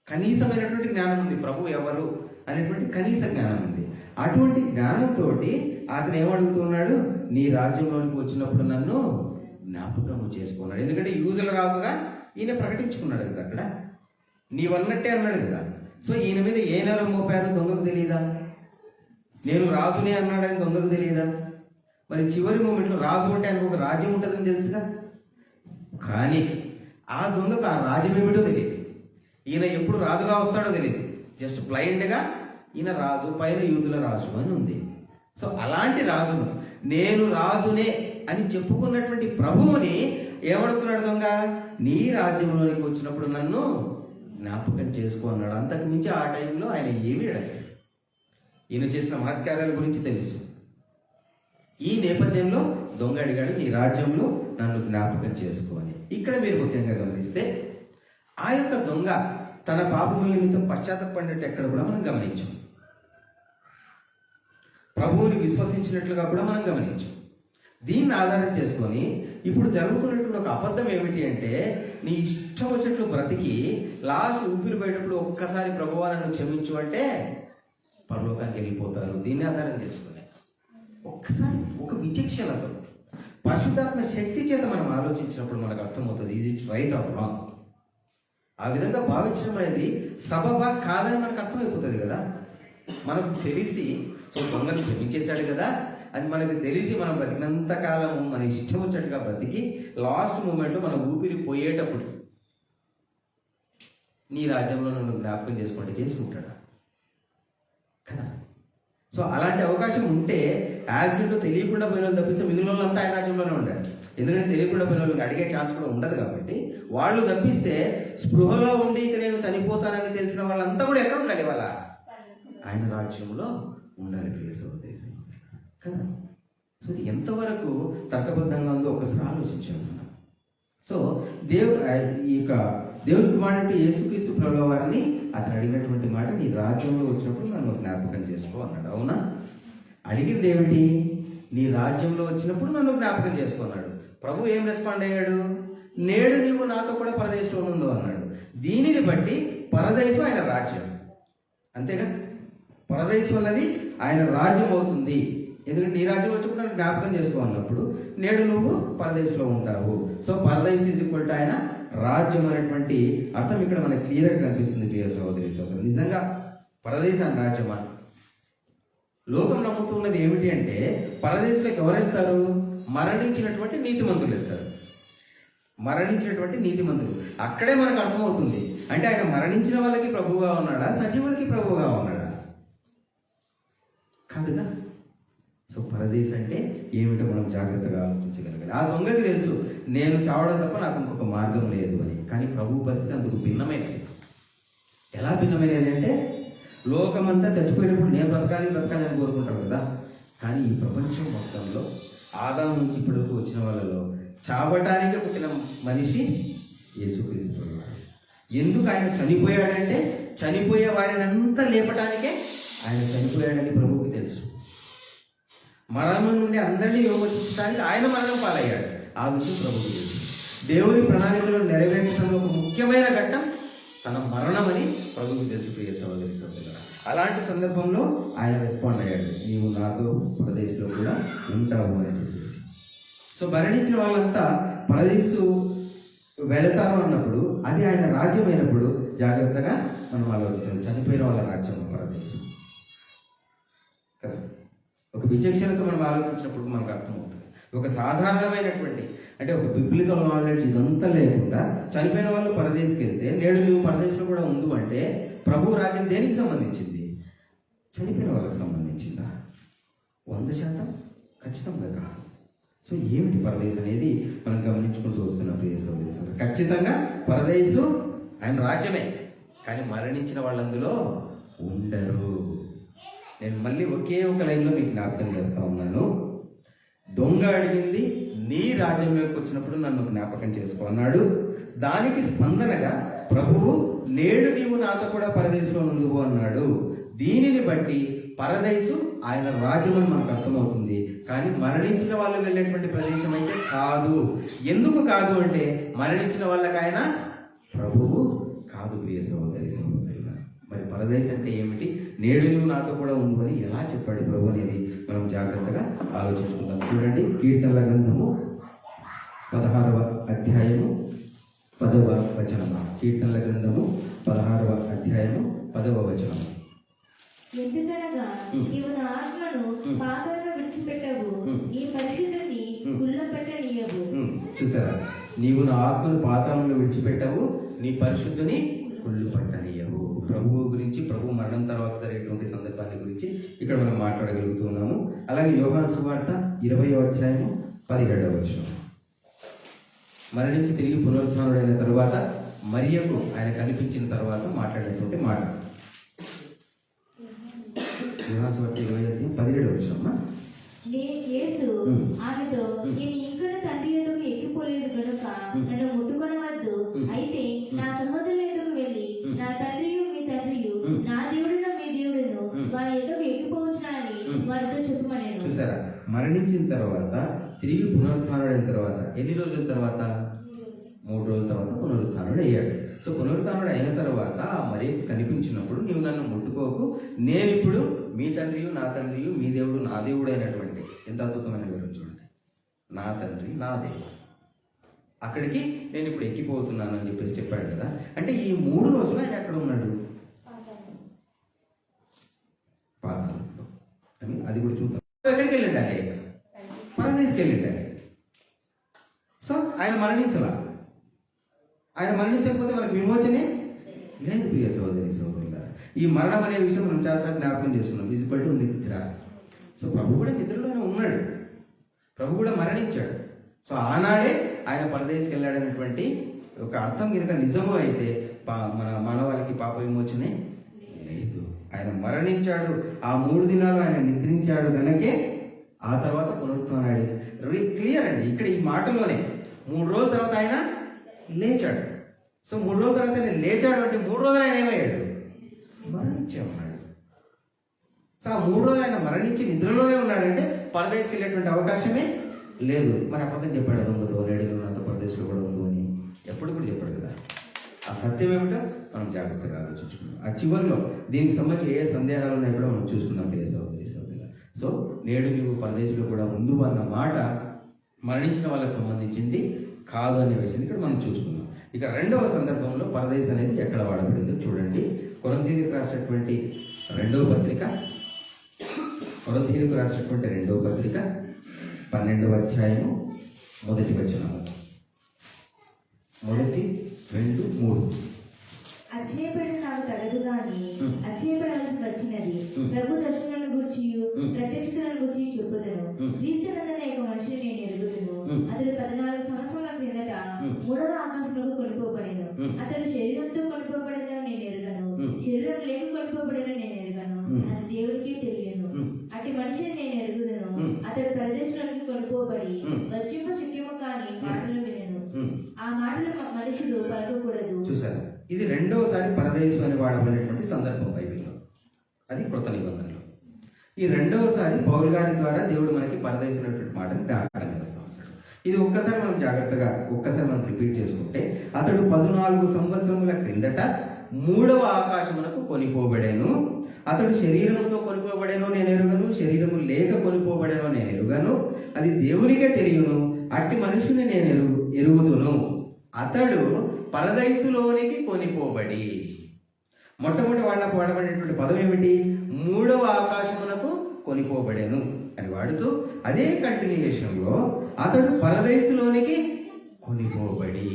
కనీసమైనటువంటి జ్ఞానం ఉంది, ప్రభు ఎవరు అనేటువంటి కనీస జ్ఞానం ఉంది. అటువంటి జ్ఞానంతో అతను ఏమడుగుతున్నాడు, నీ రాజ్యంలోనికి వచ్చినప్పుడు నన్ను జ్ఞాపకం చేసుకున్నాడు. ఎందుకంటే యూదుల రాజుగా ఈయన ప్రకటించుకున్నాడు కదా, అక్కడ నీవన్నట్టే అన్నాడు కదా. సో ఈయన మీద ఏ నేరం మోపారు దొంగకు తెలియదా, నేను రాజునే అన్నాడని దొంగకు తెలియదా? మరి చివరి మూమెంట్లో రాజు అంటే ఆయనకు ఒక రాజ్యం ఉంటుందని తెలుసుగా. కానీ ఆ దొంగకు ఆ రాజ్యం ఏమిటో తెలియదు. ఈయన ఎప్పుడు రాజుగా వస్తాడో తెలియదు, జస్ట్ బ్లైండ్గా ఈయన రాజు, పైన యూదుల రాజు అని ఉంది. సో అలాంటి రాజును, నేను రాజునే అని చెప్పుకున్నటువంటి ప్రభువుని ఏమడుగుతున్నాడు దొంగ? నీ రాజ్యంలోనికి వచ్చినప్పుడు నన్ను జ్ఞాపకం చేసుకో అన్నాడు. అంతకు మించి ఆ టైంలో ఆయన ఏమీ అడగలేదు. ఈయన చేసిన మహత్కార్యాల గురించి తెలుసు. ఈ నేపథ్యంలో దొంగ అడిగాడు, నీ రాజ్యంలో నన్ను జ్ఞాపకం చేసుకో అని. ఇక్కడ మీరు ముఖ్యంగా గమనిస్తే ఆ యొక్క దొంగ తన పాపముల నిమిత్తం పశ్చాత్తపడినట్టు ఎక్కడ కూడా మనం గమనించాం. ప్రభువుని విశ్వసించినట్లుగా కూడా మనం గమనించాం. దీన్ని ఆధారం చేసుకొని ఇప్పుడు జరుగుతున్నటువంటి ఒక అబద్ధం ఏమిటి అంటే, నీ ఇష్టం వచ్చినట్లు బ్రతికి లాస్ట్ ఊపిరి పోయేటప్పుడు ఒక్కసారి ప్రభువా నన్ను క్షమించు అంటే పరలోకానికి వెళ్ళిపోతారు. దీన్ని ఆధారం చేసుకుని ఒక్కసారి ఒక విచక్షణతో పరిశుద్ధాత్మ శక్తి చేత మనం ఆలోచించినప్పుడు మనకు అర్థమవుతుంది, is it right are wrong. ఆ విధంగా భావించడం అనేది సబబా కాదని మనకు అర్థమైపోతుంది కదా. మనకు తెలిసి సో దొంగను క్షమించేశాడు కదా అని మనకు తెలిసి మనం బ్రతికినంత కాలము మన ఇష్టం వచ్చేట్టుగా బ్రతికి లాస్ట్ మూమెంట్లో మన ఊపిరి పోయేటప్పుడు నీ రాజ్యంలో నన్ను జ్ఞాపకం చేసుకుంటే చేసుకుంటాడా కదా. సో అలాంటి అవకాశం ఉంటే యాక్సిడెంట్ తెలియకుండా పోయిన వాళ్ళు తప్పిస్తే మిగిలిన వాళ్ళంతా ఆయన రాజ్యంలోనే ఉండాలి. ఎందుకంటే తెలియకుండా పోయిన వాళ్ళకి అడిగే ఛాన్స్ కూడా ఉండదు కాబట్టి వాళ్ళు తప్పిస్తే స్పృహలో ఉండి ఇక నేను చనిపోతానని తెలిసిన వాళ్ళంతా కూడా ఎక్కడ ఉండాలి? వాళ్ళ ఆయన రాజ్యంలో ఉండాలి ప్రియ సహోదరి కదా. సో ఇది ఎంతవరకు తర్కబద్ధంగా ఉందో ఒకసారి ఆలోచించాము. సో ఈ యొక్క దేవుని కుమారుడు యేసుక్రీస్తు ప్రభువు వారిని అతను అడిగినటువంటి మాట, నీ రాజ్యంలో వచ్చినప్పుడు నన్ను జ్ఞాపకం చేసుకో అన్నాడు. అవునా? అడిగింది ఏమిటి? నీ రాజ్యంలో వచ్చినప్పుడు నన్ను జ్ఞాపకం చేసుకో అన్నాడు. ప్రభు ఏం రెస్పాండ్ అయ్యాడు? నేడు నీవు నాతో కూడా పరదేశంలో ఉండు అన్నాడు. దీనిని బట్టి పరదేశం ఆయన రాజ్యం, అంతేగా. పరదేశం అన్నది ఆయన రాజ్యం అవుతుంది. ఎందుకంటే నీ రాజ్యం వచ్చినప్పుడు నన్ను జ్ఞాపకం చేసుకో అన్నప్పుడు నేడు నువ్వు పరదేశంలో ఉంటావు. సో పరదేశం ఈజ్ ఈక్వల్ టు ఆయన రాజ్యం అనేటువంటి అర్థం ఇక్కడ మనకు క్లియర్గా కనిపిస్తుంది ప్రియ సహోదరి సహోదరు. నిజంగా పరదేశాన్ని రాజ్యమా? లోకం నమ్ముతున్నది ఏమిటి అంటే పరదేశంలోకి ఎవరు వెళ్తారు? మరణించినటువంటి నీతిమంతులు వెళ్తారు. మరణించినటువంటి నీతిమంతులు. అక్కడే మనకు అర్థమవుతుంది, అంటే ఆయన మరణించిన వాళ్ళకి ప్రభువుగా ఉన్నాడా, సజీవులకి ప్రభువుగా ఉన్నాడా? కాదుగా. సో పరదేశం అంటే ఏమిటో మనం జాగ్రత్తగా ఆలోచించగలగాలి. ఆ దొంగకి తెలుసు నేను చావడం తప్ప నాకు ఇంకొక మార్గం లేదు అని. కానీ ప్రభు పరిస్థితి అందుకు భిన్నమైనది. ఎలా భిన్నమైనది అంటే, లోకమంతా చచ్చిపోయినప్పుడు నేను బ్రతకాలి అని కోరుకుంటారు కదా. కానీ ఈ ప్రపంచం మొత్తంలో ఆదాము నుంచి ఇప్పటివరకు వచ్చిన వాళ్ళలో చావటానికి పుట్టిన మనిషి యేసుక్రీస్తు ప్రభువు. ఎందుకు ఆయన చనిపోయాడంటే చనిపోయే వారిని అంతా లేపటానికే ఆయన చనిపోయాడని ప్రభువుకి తెలుసు. మరణం నుండి అందరినీ విమోచించడానికి ఆయన మరణం పాలయ్యాడు. ఆ విషయం ప్రభువుకి తెలుసు. దేవుని ప్రణాళికలో నెరవేర్చడంలో ఒక ముఖ్యమైన ఘట్టం తన మరణం అని ప్రభువుకి తెలుసు ప్రియ సహోదరి సహోదరులారా. అలాంటి సందర్భంలో ఆయన రెస్పాండ్ అయ్యాడు, నీవు నాతో పరదేశంలో కూడా ఉంటావు అని చెప్పేసి. సో మరణించిన వాళ్ళంతా పరదేశు వెళతారు అన్నప్పుడు అది ఆయన రాజ్యం అయినప్పుడు జాగ్రత్తగా మనం ఆలోచించాలి. చనిపోయిన వాళ్ళ రాజ్యం పరదేశం కదా. ఒక విచక్షణతో మనం ఆలోచించినప్పుడు మనకు అర్థమవుతుంది. ఒక సాధారణమైనటువంటి అంటే ఒక బిబ్లికల్ నాలెడ్జ్ ఇదంతా లేకుండా చనిపోయిన వాళ్ళు పరదేశికి వెళ్తే నేడు నువ్వు పరదేశంలో కూడా ఉండు అంటే ప్రభు రాజ్యం దేనికి సంబంధించింది? చనిపోయిన వాళ్ళకి సంబంధించిందా? 100% ఖచ్చితంగా కాదు. సో ఏమిటి పరదేశం అనేది మనం గమనించుకుంటూ వస్తున్నాం ప్రియ సహోదరి సహోదరులు. ఖచ్చితంగా పరదేశం ఆయన రాజ్యమే, కానీ మరణించిన వాళ్ళందులో ఉండరు. నేను మళ్ళీ ఒకే ఒక లైన్లో మీకు జ్ఞాపకం చేస్తా ఉన్నాను. దొంగ అడిగింది నీ రాజ్యంలోకి వచ్చినప్పుడు నన్ను జ్ఞాపకం చేసుకో అన్నాడు. దానికి స్పందనగా ప్రభువు నేడు నీవు నాతో కూడా పరదేశంలో ఉండువు అన్నాడు. దీనిని బట్టి పరదేశు ఆయన రాజ్యం అని మనకు అర్థమవుతుంది. కానీ మరణించిన వాళ్ళు వెళ్ళేటువంటి ప్రదేశం అయితే కాదు. ఎందుకు కాదు అంటే మరణించిన వాళ్ళకి ఆయన ప్రభువు కాదు ప్రియ సహోదరి సహోదరులారా. మరి పరదేశం అంటే ఏమిటి? నేడు నువ్వు నాతో కూడా ఉండు అని ఎలా చెప్పాడు ప్రభు అనేది మనం జాగ్రత్తగా ఆలోచించుకుందాం. చూడండి, కీర్తనల గ్రంథము 16వ అధ్యాయము 10వ వచనము. కీర్తనల గ్రంథము 16వ అధ్యాయము 10వ వచనము. ఎందుకనగా నీవు నా ఆత్మను పాతాళంలో విడిచిపెట్టవు, ఈ పరిశుద్ధిని కుళ్ళపెట్టనీయవు. చూసారా, నీవు నా ఆత్మను పాతాళంలో విడిచిపెట్టవు, నీ పరిశుద్ధిని కుళ్ళు పట్టనీయవు. ప్రభువు గురించి, ప్రభు మరణం తర్వాత జరిగేటువంటి సందర్భాన్ని గురించి ఇక్కడ మనం మాట్లాడగలుగుతున్నాము. అలాగే యోహాను సువార్త 20వ అధ్యాయము 17వ వచనం. మరణించి తిరిగి పునరుత్థానుడైన తరువాత మరియకు ఆయన కనిపించిన తర్వాత మాట్లాడేటువంటి మాట. యోహాను సువార్త 20:17 వచనం. యేసు ఆమెతో, నేను ఇంకా తండ్రి ఎదుగు ఎక్కిపోలేదు గనుక నన్ను ముట్టుకొనవద్దు. అయితే నా సహోదరుల ఎదుగు వెళ్ళి నా తండ్రియు మీ తండ్రియు, నా దేవుడును మీ దేవుడును వారి ఎదుగు ఎక్కిపోవచ్చునని వారితో చెప్పమనేను. చూసారా, మరణించిన తర్వాత తిరిగి పునరుత్థానుడైన తర్వాత ఎన్ని రోజుల తర్వాత? 3 రోజుల తర్వాత పునరుత్థానుడు అయ్యాడు. సో పునరుత్థానుడు అయిన తర్వాత మరి కనిపించినప్పుడు, నీవు నన్ను ముట్టుకోకు, నేను ఇప్పుడు మీ తండ్రియు నా తండ్రియు, మీ దేవుడు నా దేవుడు అయినటువంటి, ఎంత అద్భుతమైన వివరం చూడండి. నా తండ్రి నా దేవుడు, అక్కడికి నేను ఇప్పుడు ఎక్కిపోతున్నాను అని చెప్పేసి చెప్పాడు కదా. అంటే ఈ 3 రోజులు ఆయన ఎక్కడ ఉన్నాడు? పాతాళంలో. అది కూడా చూద్దాం. ఎక్కడికి వెళ్ళిండాలి? పరదేశికి వెళ్ళిండాలి. సో ఆయన మరణించలా. ఆయన మరణించకపోతే మనకు విమోచనే లేదు. ప్రియ సహోదరి సహోదరులారా, ఈ మరణం అనే విషయం మనం చాలాసార్లు జ్ఞాపకం చేసుకున్నాం. విజిబిలిటీ నిద్ర. సో ప్రభు కూడా నిద్రలోనే ఉన్నాడు, ప్రభు కూడా మరణించాడు. సో ఆనాడే ఆయన పరదేశికి వెళ్ళాడనేటువంటి ఒక అర్థం కనుక నిజము అయితే మన మానవాళికి పాప విమోచనే లేదు. ఆయన మరణించాడు, ఆ 3 దినాలు ఆయన నిద్రించాడు కనుకే ఆ తర్వాత పునరుత్థానాడు. క్లియర్ అండి ఇక్కడ ఈ మాటలోనే. 3 రోజుల తర్వాత ఆయన లేచాడు. సో 3 రోజుల తర్వాత ఆయన లేచాడు అంటే 3 రోజులు ఆయన ఏమయ్యాడు? మరణించే ఉన్నాడు. సో ఆ 3 రోజులు ఆయన మరణించి నిద్రలోనే ఉన్నాడంటే పరదేశికి వెళ్ళేటువంటి అవకాశమే లేదు. మరి అబద్ధం చెప్పాడు, దొంగతో నేడు నాతో పరదేశంలో కూడా ఉందో అని ఎప్పుడు కూడా చెప్పాడు కదా. ఆ సత్యం ఏమిటో మనం జాగ్రత్తగా ఆలోచించుకున్నాం. ఆ చివరిలో దీనికి సంబంధించి ఏ సందేహాలు ఉన్నాయో కూడా మనం చూసుకున్నాం. ఏ సహోదరి సహోదరులు, సో నేడు నీవు పరదేశంలో కూడా ఉండు అన్న మాట మరణించిన వాళ్ళకి సంబంధించింది కాదు అనే విషయం ఇక్కడ మనం చూసుకున్నాం. ఇక రెండవ సందర్భంలో పరదేశం అనేది ఎక్కడ వాడబడిందో చూడండి. కొరింథీయులకు రాసినటువంటి 2వ పత్రిక, కొరింథీయులకు రాసినటువంటి 2వ పత్రిక 12వ అధ్యాయము 1వ వచనము. 1, 2, 3. అక్షయపడి నాకు తగదు గాని అక్షయపడాల్సి వచ్చినది. ప్రభు దర్శనాలను గురించి ప్రత్యక్షతలను గురించి చెప్పుదును. క్రీస్తునందన ఒక మనిషిని నేను ఎరుగుదును. అతడు 14 సంవత్సరాల క్రిందట 3వ ఆకాశంలోకి కొనిపోబడెను. అతడు శరీరంతో కొనిపోబడేదని నేను ఎరుగను, శరీరం లేక కొనిపోబడేదని నేను ఎరుగను, అది దేవుడికే తెలియను. అట్టి మనిషిని నేను ఎరుగుదును. అతడు ప్రదేశంలోకి కొనిపోబడి వచ్చింప శక్యము కాని మాటలు వినను. ఆ మాటలు మనుషుడు పలకకూడదు. చూసారు, ఇది రెండవసారి పరదేశం అని వాడబడినటువంటి సందర్భం బైబిల్లో. అది కృత నిబంధనలో. ఈ రెండవసారి పౌలు గారి ద్వారా దేవుడు మనకి పరదేశం అనేటువంటి మాటని జ్ఞాపకం చేస్తూ ఉంటాడు. ఇది ఒక్కసారి మనం రిపీట్ చేసుకుంటే, అతడు 14 సంవత్సరముల క్రిందట 3వ ఆకాశమునకు కొనిపోబడేను. అతడు శరీరముతో కొనిపోబడేనో నేను ఎరుగను, శరీరము లేక కొనిపోబడేనో నేను ఎరుగను, అది దేవునికే తెలియను. అట్టి మనుషుని నేను ఎరుగుదును. అతడు పరదైసులోనికి కొనిపోబడి. మొట్టమొదటి వాళ్ళకు వాడబడినటువంటి పదం ఏమిటి? 3వ ఆకాశమునకు కొనిపోబడేను అని వాడుతూ అదే కంటిన్యూషన్లో అతడు పరదైసులోనికి కొనిపోబడి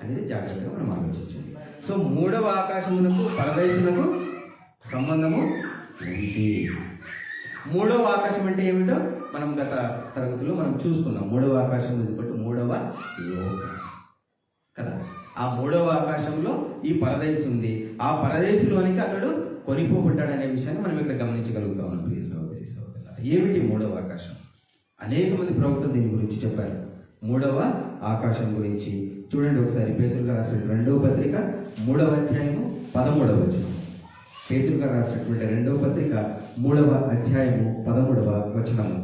అనేది జాగ్రత్తగా మనం ఆలోచించాలి. సో 3వ ఆకాశమునకు పరదైసునకు సంబంధము ఉంది. 3వ ఆకాశం అంటే ఏమిటో మనం గత తరగతిలో మనం చూసుకున్నాం. 3వ ఆకాశం ఇప్పటి 3వ లోకం కదా. ఆ 3వ ఆకాశంలో ఈ పరదేశం ఉంది. ఆ పరదేశంలోనికి అతడు కొనిపోబడ్డాడనే విషయాన్ని మనం ఇక్కడ గమనించగలుగుతా ఉన్నాం. ప్రియ సహోదరి సహోదరులారా, ఏమిటి 3వ ఆకాశం? అనేక మంది ప్రవక్తలు దీని గురించి చెప్పారు. 3వ ఆకాశం గురించి చూడండి ఒకసారి. పేతురుగా రాసిన 2వ పత్రిక 3వ అధ్యాయము 13వ వచనం. పేతురుగా రాసినటువంటి 2వ పత్రిక 3వ అధ్యాయము 13వ వచనము.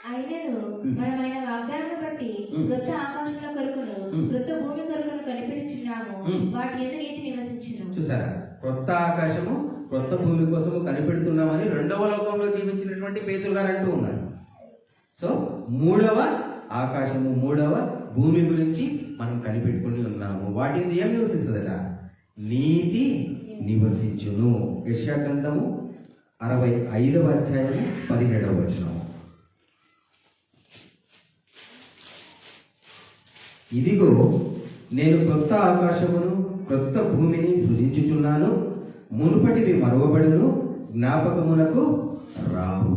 ఆయనను మనమైన వాగ్దానం బట్టి క్రొత్త ఆకాశంలో కొరకును క్రొత్త భూమి కొరకును కనిపెడుచున్నాము, వాటి యందు నీతి నివసించును. చూసారా, క్రొత్త ఆకాశము క్రొత్త భూమి కోసము కనిపెడుతున్నామని 2వ లోకంలో జీవించినటువంటి పేతురు గారు అంటూ ఉన్నారు. సో 3వ ఆకాశము 3వ భూమి గురించి మనం కనిపెట్టుకుని ఉన్నాము. వాటిని ఏం నివసిస్తుందట? నీతి నివసించును. యెషయా గ్రంథము 65వ అధ్యాయము 17వ వచనం. ఇదిగో నేను క్రొత్త ఆకాశమును క్రొత్త భూమిని సృజించుచున్నాను, మునుపటివి మరువబడును, జ్ఞాపకమునకు రావు.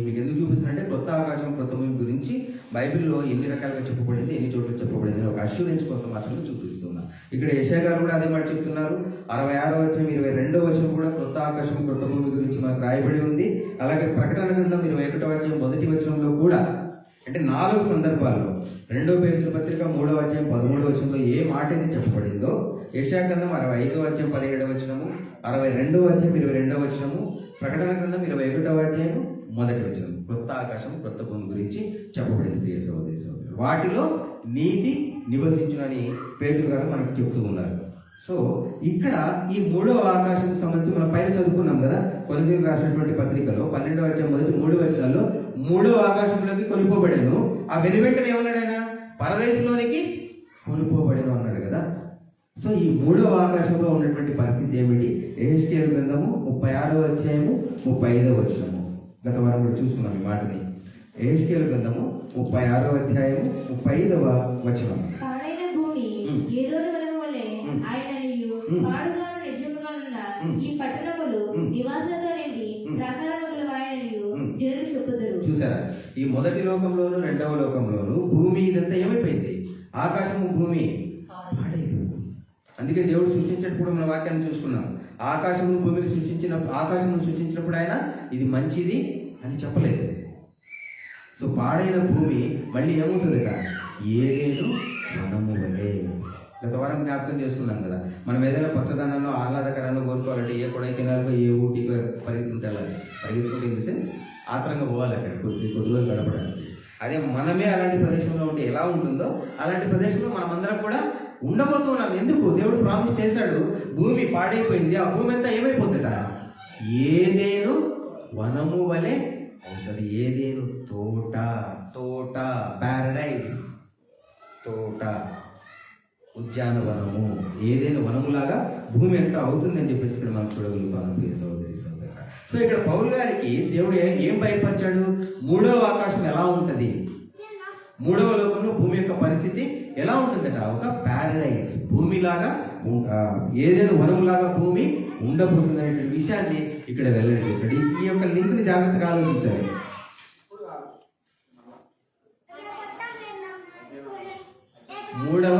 మీకు ఎందుకు చూపిస్తున్నారంటే క్రొత్త ఆకాశం క్రొత్త భూమి గురించి బైబిల్లో ఎన్ని రకాలుగా చెప్పబడింది, ఎన్ని చోట్ల చెప్పబడింది ఒక అష్యూరెన్స్ కోసం మాత్రమే చూపిస్తున్నా. ఇక్కడ యెషయా గారు కూడా అదే మాట చెప్తున్నారు. 66వ వచనం 22వ వచనం కూడా క్రొత్త ఆకాశం క్రొత్త భూమి గురించి మనకు రాయబడి ఉంది. అలాగే ప్రకటన గ్రంథం 21వ అధ్యాయం 1వ వచనంలో కూడా, అంటే 4 సందర్భాల్లో 2వ పేతురు పత్రిక 3వ అధ్యాయం 13వ వచనంలో ఏ మాట అయితే చెప్పబడిందో, యెషయా గ్రంథం 65వ అధ్యాయం 17వ వచనము, 62వ అధ్యాయం 22వ వచనము, ప్రకటన గ్రంథం 21వ అధ్యాయం 1వ వచనం క్రొత్త ఆకాశం క్రొత్త భూమి గురించి చెప్పబడింది. ప్రియ సహోదరి సహోదరులు, వాటిలో నీతి నివసించునని పేతురు గారు మనకు చెప్తూ ఉన్నారు. సో ఇక్కడ ఈ 3వ ఆకాశం సంబంధించి మనం పైన చదువుకున్నాం కదా, కొరింథీయులకు రాసినటువంటి పత్రికలో 12వ అధ్యాయం 3 వచనాల్లో 3వ ఆకాశంలోకి కొనిపోబడేను, ఆ వెనువెంటనే ఏమన్నాడు ఆయన, పరదేశంలోనికి కొనిపోబడేను అన్నాడు కదా. సో ఈ 3వ ఆకాశంలో ఉన్నటువంటి పరిస్థితి ఏమిటి? యెహెజ్కేలు గ్రంథము 36వ అధ్యాయము 35వ వచనము, గత వారం కూడా చూసుకున్నాం ఈ మాటని. యెహెజ్కేలు గ్రంథము 36వ అధ్యాయము 35వ వచనం. పాడైన భూమి ఏదోని వనం వలె ఆయననియు పాడుగాను నిజముగానున్న ఈ పట్టణములు నివాసులతో నిండి ప్రాకారముల ఆయననియు జనులు చెప్పుదురు. చూసారా, ఈ మొదటి లోకంలోను రెండవ లోకంలోను భూమి ఇదంతా ఏమైపోయింది? ఆకాశము భూమి పాడైపోయింది. అందుకే దేవుడు సృష్టించేటప్పుడు మన వాక్యాన్ని చూసుకున్నాం. ఆకాశము భూమిని ఆకాశం సృష్టించినప్పుడు ఆయన ఇది మంచిది అని చెప్పలేదు. సో పాడైన భూమి మళ్ళీ ఏమవుతుందట, ఏదేను వనము వలె. గత వారం జ్ఞాపకం చేసుకున్నాం కదా, మనం ఏదైనా పచ్చదనంలో ఆహ్లాదకరంగా కోరుకోవాలంటే ఏ కొడైకెనాల్కో ఏ ఊటీకో పరిగెత్తుకుంటే ఇన్ ది సెన్స్ ఆత్రంగా పోవాలి అక్కడ కొద్ది రోజులు గడపడానికి. అదే మనమే అలాంటి ప్రదేశంలో ఉంటే ఎలా ఉంటుందో అలాంటి ప్రదేశంలో మనమందరం కూడా ఉండబోతున్నాం. ఎందుకు? దేవుడు ప్రామిస్ చేశాడు, భూమి పాడైపోయింది, ఆ భూమి అంతా ఏమైపోతుందట, ఏదేను వనము వలె అవుతుంది. ఏదేను తోట, తోట ప్యారడైజ్, తోట ఉద్యానవనము, ఏదైనా వనములాగా భూమి ఎంత అవుతుందని చెప్పేసి ఇక్కడ మనం చూడగలుగుతాం ప్రియ సహోదరి సహోదరు. సో ఇక్కడ పౌలు గారికి దేవుడు ఏం బయలుపరిచాడు? 3వ ఆకాశం ఎలా ఉంటుంది, 3వ లోకంలో భూమి యొక్క పరిస్థితి ఎలా ఉంటుందట, ఒక ప్యారడైజ్ భూమిలాగా, ఏదైనా వనములాగా భూమి ఉండబోతుంది అనే విషయాన్ని ఇక్కడ వెల్లడి చేశాడు. ఈ యొక్క లింక్ని జాగ్రత్తగా ఆలోచించాలి. 3వ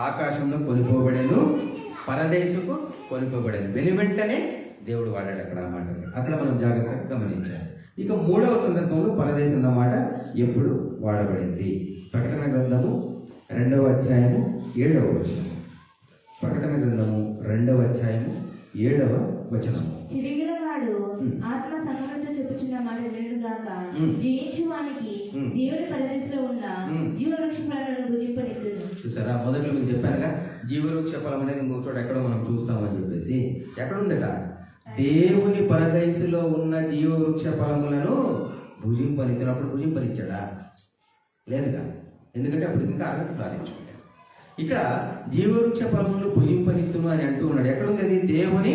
ఆకాశంలో కొనిపోబడేను, పరదేశకు కొనిపోబడేను. వెనువెంటనే దేవుడు వాడాడు అక్కడ ఆ మాటని, అక్కడ మనం జాగ్రత్తగా గమనించాలి. ఇక 3వ సందర్భంలో పరదేశం అన్నమాట ఎప్పుడు వాడబడింది? ప్రకటన గ్రంథము 2వ అధ్యాయము 7వ వచనం. ప్రకటన గ్రంథము 2వ అధ్యాయము 7వ వచనం. తిరిగిన వాడు ఆత్మ సంగములతో చెప్పుచున్న మాట వినుగాక, జయించువానికి దేవుని పరదేశంలో ఉన్న జీవవృక్ష ఫలాలను భుజింపనిచ్చును. చూసారా, మొదట్లో మీకు చెప్పానుగా, జీవవృక్ష ఫలం అనేది ఇంకో చోట ఎక్కడో మనం చూస్తామని చెప్పేసి. ఎక్కడుందట? దేవుని పరదేశంలో ఉన్న జీవవృక్ష ఫలములను భుజింపనిచ్చినప్పుడు భుజింపనిచ్చాడా? లేదుగా, ఎందుకంటే అప్పుడు ఇంకా అర్హత సాధించుకుంటాడు. ఇక్కడ జీవవృక్ష ఫలములు భుజింపనిత్తును అని అంటూ ఉన్నాడు. ఎక్కడుంది అది? దేవుని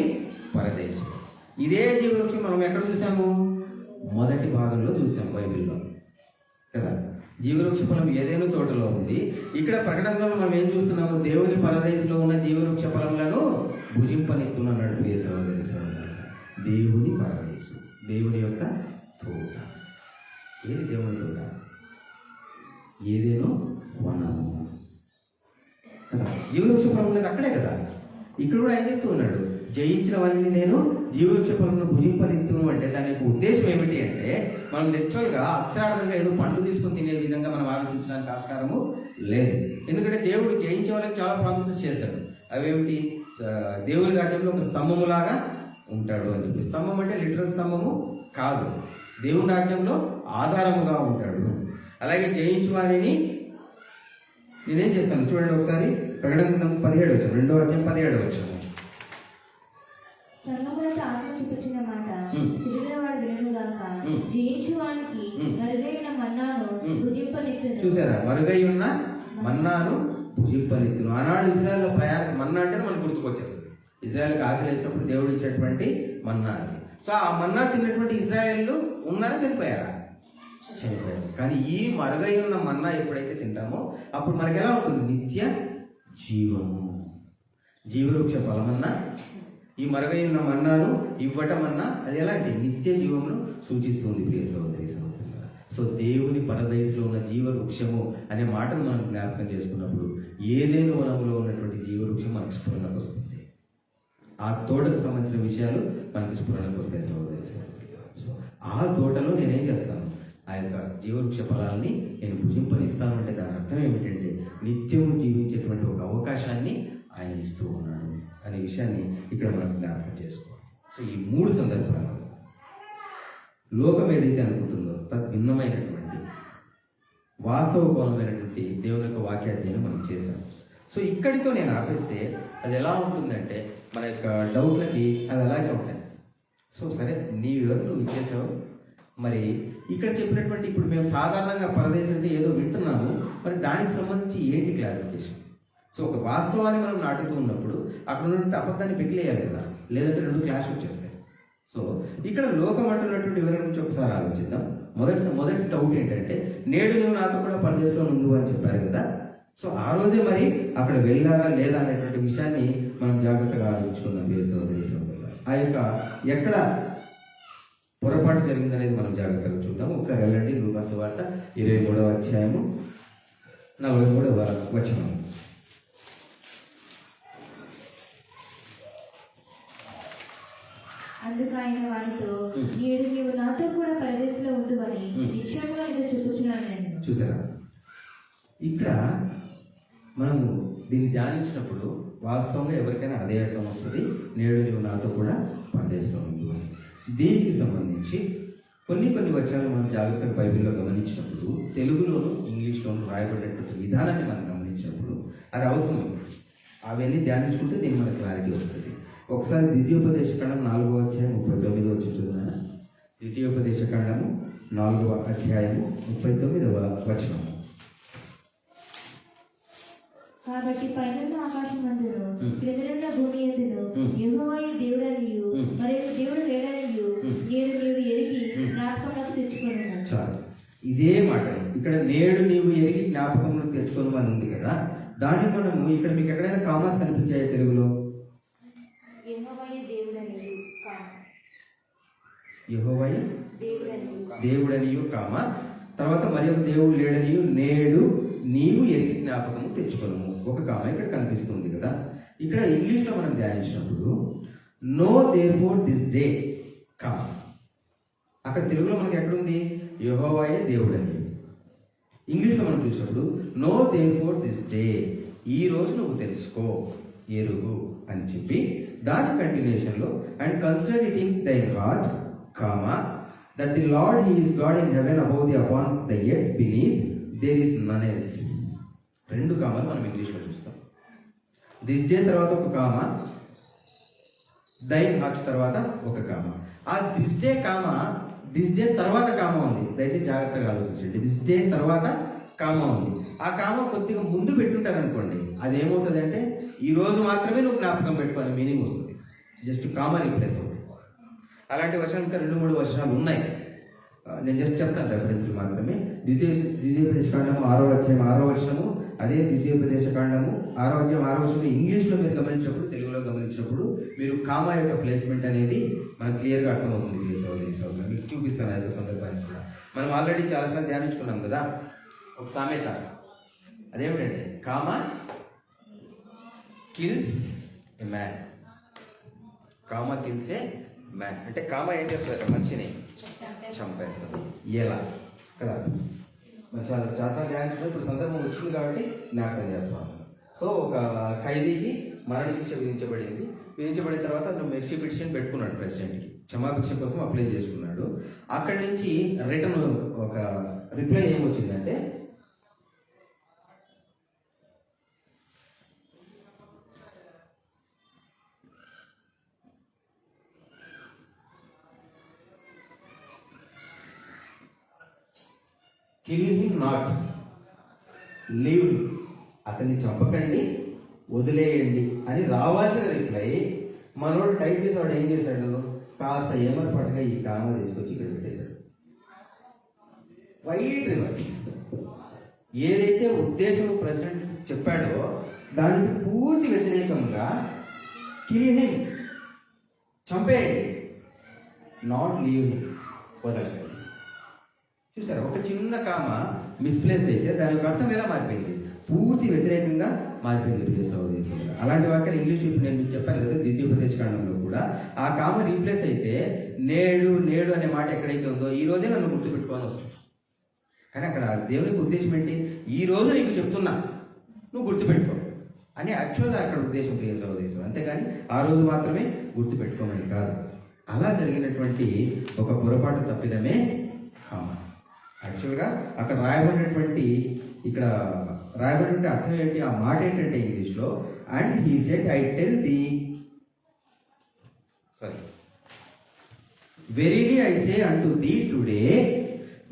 పరదేశం. ఇదే జీవవృక్షం మనం ఎక్కడ చూసాము? మొదటి భాగంలో చూసాం బైబిల్లో కదా. జీవవృక్ష ఫలం ఏదైనా తోటలో ఉంది. ఇక్కడ ప్రకటనలో మనం ఏం చూస్తున్నాము? దేవుని పరదేశంలో ఉన్న జీవవృక్ష ఫలములను భుజింపనిత్తును అన్నాడు ప్రియ సహోదరి సహోదరు. దేవుని పరదేశం, దేవుని యొక్క తోట. ఏది దేవుని తోట? ఏదేనో వనము కదా. జీవవృక్ష ఫలం ఉన్నది అక్కడే కదా. ఇక్కడ కూడా ఆయన చెప్తూ ఉన్నాడు, జయించిన వారిని నేను జీవవృక్ష ఫలమును భుజింపనిత్తును అంటే దాని యొక్క ఉద్దేశం ఏమిటి అంటే, మనం లిటరల్గా అక్షరార్థంగా ఏదో పండు తీసుకొని తినే విధంగా మనం ఆలోచించడానికి ఆస్కారము లేదు. ఎందుకంటే దేవుడు జయించే వాళ్ళకి చాలా ప్రామిసెస్ చేశాడు. అవేమిటి? దేవుని రాజ్యంలో ఒక స్తంభములాగా ఉంటాడు అని చెప్పి. స్తంభం అంటే లిటరల్ స్తంభము కాదు, దేవుని రాజ్యంలో ఆధారముగా ఉంటాడు. అలాగే జయించు వారిని నేనేం చేస్తాను చూడండి ఒకసారి. ప్రకటన 17 వచ్చాను, 2వ అధ్యాయం 17 వచ్చాను. సంగములతో ఆత్మ చూపించిన మాట చిరిగిన వాడు వినుగాక, జయించువానికి మరుగైన మన్నాను భుజింపనిచ్చును. చూసారా, మరుగై ఉన్న మన్నాను భుజింపనిచ్చును. ఆనాడు ఇజ్రాయెల్లో మన్నా అంటే మనకు గుర్తుకొచ్చేస్తుంది. ఇజ్రాయెల్కి ఆకలి వేసినప్పుడు దేవుడు ఇచ్చేటువంటి మన్నా. సో ఆ మన్నా తిన్నటువంటి ఇజ్రాయెల్ ఉన్నారా, చనిపోయారా? చనిపోయారు. కానీ ఈ మరుగై ఉన్న మన్నా ఎప్పుడైతే తింటామో అప్పుడు మనకి ఎలా ఉంటుంది? నిత్య జీవము. జీవవృక్ష ఫలమన్నా ఈ మరుగైన మన్నాను ఇవ్వటమన్నా అది ఎలాంటి నిత్య జీవమును సూచిస్తుంది ప్రియ సహోదరి సహోదరులారా. సో దేవుని పరదేశంలో ఉన్న జీవవృక్షము అనే మాటను మనం జ్ఞాపకం చేసుకున్నప్పుడు ఏదేను వనంలో ఉన్నటువంటి జీవవృక్షం మనకు స్ఫురణకు వస్తుంది. ఆ తోటకు సంబంధించిన విషయాలు మనకి స్ఫురణకు వస్తాయి సహోదరి సహోదరులారా. సో ఆ తోటలో నేనేం చేస్తాను, ఆ యొక్క జీవవృక్ష ఫలాల్ని నేను భుజింపనిస్తాను అంటే దాని అర్థం ఏమిటంటే నిత్యము జీవించేటువంటి ఒక అవకాశాన్ని ఆయన ఇస్తూ ఉన్నాడు అనే విషయాన్ని ఇక్కడ మనం జ్ఞాపకం చేసుకోవాలి. సో ఈ 3 సందర్భాలు లోకం ఏదైతే అనుకుంటుందో తద్భిన్నమైనటువంటి వాస్తవపూర్ణమైనటువంటి దేవుని యొక్క వాక్యాధ్యయనం మనం చేశాం. సో ఇక్కడితో నేను ఆపేస్తే అది ఎలా ఉంటుందంటే మన యొక్క డౌట్లకి అది అలాగే ఉంటాయి. సో సరే నీ వివరణ నువ్వు ఇచ్చేసావు, మరి ఇక్కడ చెప్పినటువంటి ఇప్పుడు మేము సాధారణంగా పరదేశం అంటే ఏదో వింటున్నాము, మరి దానికి సంబంధించి ఏంటి క్లారిఫికేషన్? సో ఒక వాస్తవాన్ని మనం నాటుతూ ఉన్నప్పుడు అక్కడ ఉన్నటువంటి అబద్ధాన్ని పెకిలేయాలి కదా, లేదంటే 2 క్లాష్ వచ్చేస్తాయి. సో ఇక్కడ లోకం అంటున్నటువంటి వివరణ నుంచి ఒకసారి ఆలోచిద్దాం. మొదటి డౌట్ ఏంటంటే నేడు నువ్వు నాతో కూడా పరదేశంలో ఉండు అని చెప్పారు కదా. సో ఆ రోజే మరి అక్కడ వెళ్ళారా లేదా అనేటువంటి విషయాన్ని మనం జాగ్రత్తగా ఆలోచించుకుందాం ప్రియ సహోదరి సహోదరులారా. ఆ యొక్క ఎక్కడ పొరపాటు జరిగిందనేది మనం జాగ్రత్తగా చూద్దాం. ఒకసారి వెళ్ళండి లూకా సువార్త 23వ అధ్యాయము 43వ వచనం. అందుకు ఆయన వారితో, నేడు నీవు నాతో కూడా పరదేశంలో ఉండువని నిశ్చయముగా ఇది చెప్పుచున్నాను నేను. చూసారా, ఇక్కడ మనము దీన్ని ధ్యానించినప్పుడు వాస్తవంగా ఎవరికైనా అదే అర్థం వస్తుంది, నేడు నీవు నాతో కూడా పరదేశంలో ఉండు అని. దీనికి సంబంధించి కొన్ని వచనాలు మనం జాగ్రత్తగా బైబిల్లో గమనించినప్పుడు తెలుగులోను ఇంగ్లీష్లోను రాయబడినటువంటి విధానాన్ని మనం గమనించినప్పుడు అది అవసరం. అవన్నీ ధ్యానించుకుంటే దీన్ని మనకు క్లారిటీ వస్తుంది. ఒకసారి ద్వితీయోపదేశకాండం 4వ అధ్యాయం 39వ వచనం చూద్దాం. ద్వితీయోపదేశకాండము 4వ అధ్యాయము 39వ వచనం. కాబట్టి పైన ఆకాశమందును క్రిందనున్న భూమి యందును యెహోవాయే దేవుడనియు మరొక దేవుడు లేడనియు నేడు నీవు ఎరిగి జ్ఞాపకంలోకి తెచ్చుకొనుము. చాలు, ఇదే మాట ఇక్కడ నేడు నీవు ఎరిగి జ్ఞాపకంలోకి తెచ్చుకోను అని ఉంది కదా. దాన్ని మనము ఇక్కడ మీకు ఎక్కడైనా కామాస్ కనిపించాయి తెలుగులో? యెహోవాయే దేవుడనియు కామ, యెహోవాయే దేవుడనియు దేవుడనియు కామ, తర్వాత మరి ఒక దేవుడు లేడనియు నేడు నీవు ఎరిగి జ్ఞాపకము తెచ్చుకోను, ఒక కామ ఇక్కడ కనిపిస్తుంది కదా. ఇక్కడ ఇంగ్లీష్లో మనం ధ్యానించినప్పుడు నో దేర్ఫోర్ దిస్ డే కామ, అక్కడ తెలుగులో మనకి ఎక్కడుంది యెహోవాయే దేవుడని. ఇంగ్లీష్లో మనం చూసినప్పుడు నో దేర్ఫోర్ దిస్ డే, ఈ రోజు నువ్వు తెలుసుకో ఎరుగు అని చెప్పి దాని కంటిన్యూషన్లో and consider it in thy heart comma that the Lord he is God in heaven above the upon the earth beneath there is none else. 2 కామాలు మనం ఇంగ్లీష్లో చూస్తాం. దిస్ డే తర్వాత ఒక కామ, దైన్ హార్ట్స్ తర్వాత ఒక కామ. ఆ this day comma, this day తర్వాత కామ ఉంది, దయచేసి జాగ్రత్తగా ఆలోచించండి. దిస్ డే తర్వాత కామ ఉంది, ఆ కామ కొద్దిగా ముందు పెట్టుంటారు అనుకోండి, అదేమవుతుంది అంటే ఈ రోజు మాత్రమే నువ్వు జ్ఞాపకం పెట్టుకోని మీనింగ్ వస్తుంది, జస్ట్ కామ రీప్లేస్ అవుతుంది. అలాంటి వర్షాలు ఇంకా 2-3 వర్షాలు ఉన్నాయి, నేను జస్ట్ చెప్తాను రెఫరెన్స్లు మాత్రమే. ద్వితీయోపదేశకాండము 6వ అధ్యాయం 6వ వచనము, అదే ద్వితీయోపదేశకాండము 6వ అధ్యాయం 6వ వచనం ఇంగ్లీష్లో మీరు గమనించినప్పుడు తెలుగులో గమనించినప్పుడు మీరు కామా యొక్క ప్లేస్మెంట్ అనేది మనకు క్లియర్గా అర్థమవుతుంది. మీకు చూపిస్తాను ఆ యొక్క సందర్భాన్ని కూడా. మనం ఆల్రెడీ చాలాసార్లు ధ్యానించుకున్నాం కదా ఒక సామెత, అదేమిటంటే comma kills a man, comma kills A man అంటే కామా ఏం చేస్తుంది, మనిషిని చంపేస్తుంది. ఎలా కదా మరి చాలాసార్లు ధ్యానించుకుని ఇప్పుడు సందర్భం వచ్చింది కాబట్టి జ్ఞాపకం చేస్తాను. సో ఒక ఖైదీకి మరణశిక్ష విధించబడిన తర్వాత అతను మెర్సీ పిటిషన్ పెట్టుకున్నాడు, ప్రెసిడెంట్కి క్షమాభిక్ష కోసం అప్లై చేసుకున్నాడు. అక్కడి నుంచి రిటర్న్ ఒక రిప్లై ఏమొచ్చిందంటే కిల్ హిమ్ నాట్, లీవ్, అతన్ని చంపకండి వదిలేయండి అని రావాల్సిన రిప్లై మనోడు టైప్ చేసేవాడు ఏం చేశాడు, కాస్త ఏమరపాటుగా ఈ కామ తీసుకొచ్చి ఇక్కడ పెట్టేశాడు. White reverse. ఏదైతే ఉద్దేశం ప్రెసిడెంట్ చెప్పాడో దానికి పూర్తి వ్యతిరేకంగా కిల్ హిమ్, చంపేయండి, నాట్ లీవ్ హిమ్, వదలండి. చూసారా, ఒక చిన్న కామ మిస్ప్లేస్ అయితే దాని యొక్క అర్థం ఎలా మారిపోయింది? పూర్తి వ్యతిరేకంగా మారిపోయింది ప్రియ సహోదరి సహోదరులు. అలాంటి వాక్యాలు ఇంగ్లీష్ ఇప్పుడు నేను మీకు చెప్పాను కదా, ద్వితీయోపదేశ కాండంలో కూడా ఆ కామ రీప్లేస్ అయితే నేడు నేడు అనే మాట ఎక్కడైతే ఉందో ఈ రోజే నన్ను గుర్తుపెట్టుకొని వస్తుంది. కానీ అక్కడ దేవునికి ఉద్దేశం ఏంటి? ఈ రోజు నీకు చెప్తున్నా, నువ్వు గుర్తుపెట్టుకో అని యాక్చువల్గా అక్కడ ఉద్దేశం ప్రియ సహోదరి సహోదరులు. అంతేగాని ఆ రోజు మాత్రమే గుర్తుపెట్టుకోమని కాదు. అలా జరిగినటువంటి ఒక పొరపాటు తప్పిదమే కామ. యాక్చువల్గా అక్కడ ఇక్కడ రాయబడినటువంటి అర్థం ఏంటి? ఆ మాట ఏంటంటే ఇంగ్లీష్లో, and he said I tell thee verily I say unto thee today,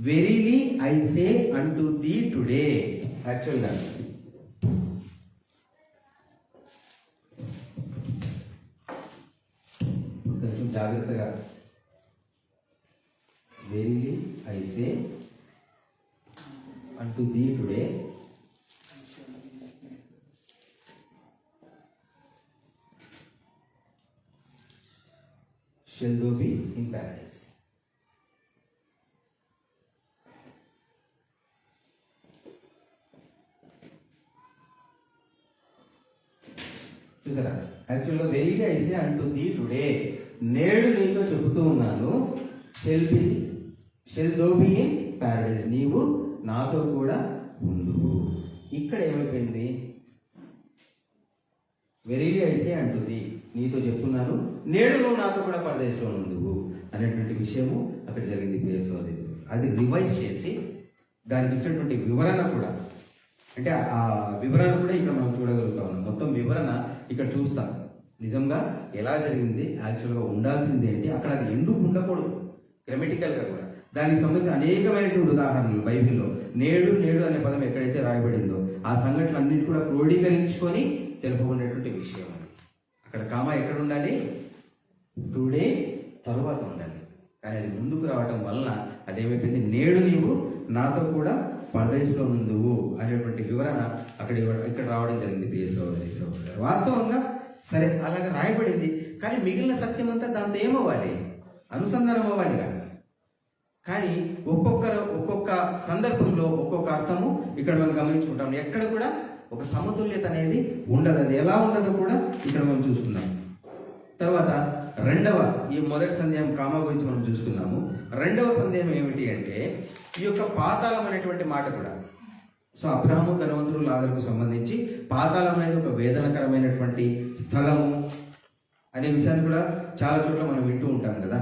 verily I say unto thee today. యాక్చువల్గా కొంచెం జాగ్రత్తగా, verily I say unto thee today shall thou be in paradise. చూసారా, యాక్చువల్గా verily I say unto thee today, నేడు నీతో చెబుతూ ఉన్నాను, shall thou be in paradise, నీవు నాతో కూడా ఉండు. ఇక్కడ ఏమైపోయింది? వెరీలీ ఐ సే అంటుంది, నీతో చెప్తున్నాను, నేడు నువ్వు నాతో కూడా పరదేశంలో ఉండు అనేటువంటి విషయము అక్కడ జరిగింది ప్రియ సహోదరులు. అది రివైజ్ చేసి దానికి ఇచ్చినటువంటి వివరణ కూడా, అంటే ఆ వివరణ కూడా ఇక్కడ మనం చూడగలుగుతా ఉన్నాం. మొత్తం వివరణ ఇక్కడ చూస్తాం, నిజంగా ఎలా జరిగింది, యాక్చువల్గా ఉండాల్సింది ఏంటి, అక్కడ అది ఎందుకు ఉండకూడదు, గ్రామటికల్గా కూడా దానికి సంబంధించిన అనేకమైనటువంటి ఉదాహరణలు బైబిల్లో. నేడు నేడు అనే పదం ఎక్కడైతే రాయబడిందో ఆ సంఘటనలు అన్నింటి కూడా క్రోడీకరించుకొని తెలుపబడినటువంటి విషయం. అక్కడ కామ ఎక్కడ ఉండాలి? టుడే తరువాత ఉండాలి. కానీ అది ముందుకు రావటం వలన అదేమైపోయింది? నేడు నీవు నాతో కూడా పరదేశంలో ఉందువు అనేటువంటి వివరణ ఇక్కడ రావడం జరిగింది ప్రియ సహోదరి సహోదరులు. వాస్తవంగా సరే అలాగే రాయబడింది, కానీ మిగిలిన సత్యం అంతా దాంతో ఏమవ్వాలి? అనుసంధానం అవ్వాలిగా. కానీ ఒక్కొక్క సందర్భంలో ఒక్కొక్క అర్థము ఇక్కడ మనం గమనించుకుంటాం. ఎక్కడ కూడా ఒక సమతుల్యత అనేది ఉండదు. అది ఎలా ఉండదో కూడా ఇక్కడ మనం చూసుకున్నాం. తర్వాత ఈ మొదటి సందేహం కామ గురించి మనం చూసుకున్నాము. రెండవ సందేహం ఏమిటి అంటే ఈ యొక్క పాతాళం అనేటువంటి మాట కూడా. సో అబ్రహాము ధనవంతుడు లాజరుకు సంబంధించి పాతాళం అనేది ఒక వేదనకరమైనటువంటి స్థలము అనే విషయాన్ని కూడా చాలా చోట్ల మనం వింటూ ఉంటాం కదా.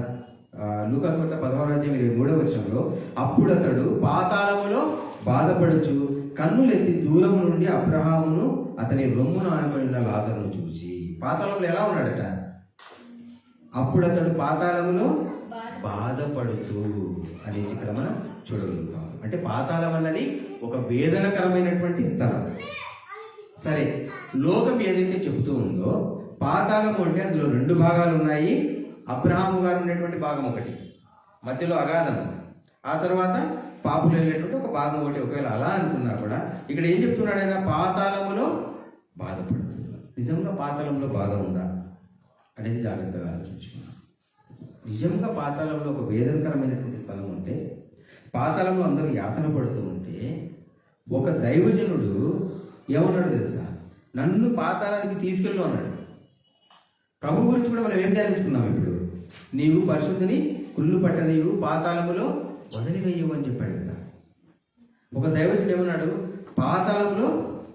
లూకాసు వార్త 10:23 అప్పుడు అతడు పాతాళములో బాధపడుచు కన్నులెత్తి దూరము నుండి అబ్రహామును అతని రొమ్మును ఆనుకున్న లాజరును చూసి. పాతాళంలో ఎలా ఉన్నాడట? అప్పుడు అతడు పాతాళములో బాధపడుతూ అనేసి ఇక్కడ మనం చూడగలుగుతాం. అంటే పాతాళం అన్నది ఒక వేదనకరమైనటువంటి స్థలం. సరే, లోకం ఏదైతే చెబుతూ ఉందో పాతాళము అంటే అందులో 2 భాగాలు ఉన్నాయి. అబ్రహాము గారు ఉండేటువంటి భాగం ఒకటి, మధ్యలో అగాధం, ఆ తర్వాత పాపులు వెళ్ళేటువంటి ఒక భాగం ఒకటి. ఒకవేళ అలా అనుకున్నా కూడా ఇక్కడ ఏం చెప్తున్నాడు ఆయన? పాతాళములో బాధపడుతున్నాడు. నిజంగా పాతాళంలో బాధ ఉందా అనేది జాగ్రత్తగా ఆలోచించుకున్నాం. నిజంగా పాతాళంలో ఒక వేదనకరమైనటువంటి స్థలం ఉంటే, పాతాళంలో అందరూ యాతన పడుతూ ఉంటే, ఒక దైవజనుడు ఏమన్నాడు తెలుసా? నన్ను పాతాళానికి తీసుకెళ్ళు అన్నాడు. ప్రభు గురించి కూడా మనం ఏం ధ్యానించుకున్నాం ఇప్పుడు? నీవు పరిశుద్ధిని కుళ్ళు పట్ట నీవు పాతాళములో వదిలివేయవు అని చెప్పాడు కదా. ఒక దైవజనుడు ఏమన్నాడు? పాతాళంలో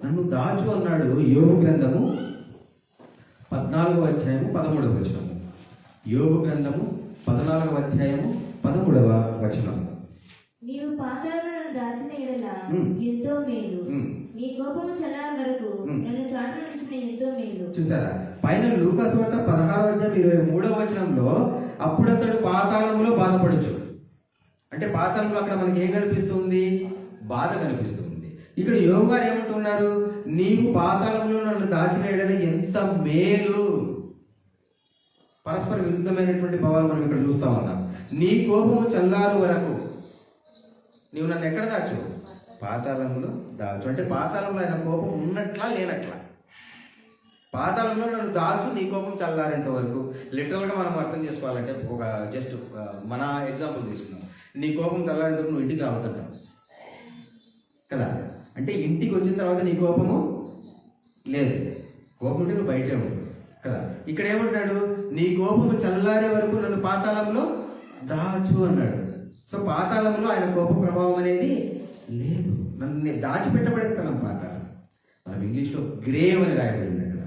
నన్ను దాచు అన్నాడు. యోబు గ్రంథము 14:13. యోబు గ్రంథము 14:13. నీవు పాతాళములో దాచిన యెడల ఎంతో మేలు, నీ కోపము చల్లారు వరకు నన్ను చాటున ఉంచిన ఎంతో మేలు. చూసారా, పైన లూకాసు వార్త 16:23 అప్పుడు అతడు పాతాళములో బాధపడచ్చు అంటే పాతాళంలో అక్కడ మనకి ఏం కనిపిస్తుంది? బాధ కనిపిస్తుంది. ఇక్కడ యోబు గారు ఏమంటున్నారు? నీవు పాతాళంలో నన్ను దాచిన యెడల ఎంత మేలు. పరస్పర విరుద్ధమైనటువంటి భావాలు మనం ఇక్కడ చూస్తా ఉన్నాం. నీ కోపము చల్లారు వరకు నీవు నన్ను ఎక్కడ దాచు? పాతాళంలో దాచు. అంటే పాతాళంలో ఆయన కోపం ఉన్నట్లా లేనట్లా? పాతాళంలో నన్ను దాచు, నీ కోపం చల్లారేంత వరకు. లిటరల్గా మనం అర్థం చేసుకోవాలంటే ఒక జస్ట్ మన ఎగ్జాంపుల్ తీసుకున్నాం. నీ కోపం చల్లారేంత వరకు నువ్వు ఇంటికి రావద్దంటావు కదా. అంటే ఇంటికి వచ్చిన తర్వాత నీ కోపము లేదు, కోపం ఉంటే నువ్వు బయటే ఉంటావు కదా. ఇక్కడ ఏమంటాడు, నీ కోపము చల్లారే వరకు నన్ను పాతాళంలో దాచు అన్నాడు. సో పాతాళంలో ఆయన కోప ప్రభావం అనేది లేదు, నన్ను దాచిపెట్టబడేస్తాను పాతాళం. మనం ఇంగ్లీష్లో గ్రేవ్ అని రాయబడింది అక్కడ.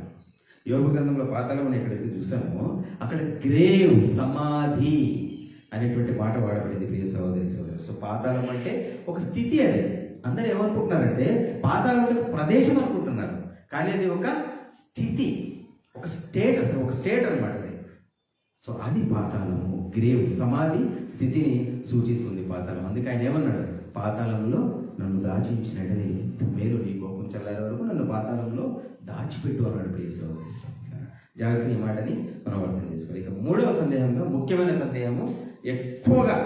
యోగ గ్రంథంలో పాతాళం అని ఎక్కడైతే చూసామో అక్కడ గ్రేవ్, సమాధి అనేటువంటి మాట వాడబడింది ప్రియ సహోదరి సహోదరు. సో పాతాళం అంటే ఒక స్థితి. అది అందరూ ఏమనుకుంటున్నారంటే పాతాళం అంటే ఒక ప్రదేశం అనుకుంటున్నారు, కానీ అది ఒక స్థితి, ఒక స్టేట్ అనమాట అది. సో అది పాతాళము, గ్రేవ్, సమాధి స్థితిని సూచిస్తుంది పాతాళం. అందుకే ఆయన ఏమన్నాడు, పాతాళంలో నన్ను దాచించినట్టు మేలు, నీ కోపం చల్లారే వరకు నన్ను పాతాళంలో దాచిపెట్టు అన్నాడు ప్రియ సహోదరి. జాగ్రత్త ఈ మాటని మనం అర్థం చేసుకోవాలి. ఇక మూడవ సందేహంగా ముఖ్యమైన సందేహము, ఎక్కువగా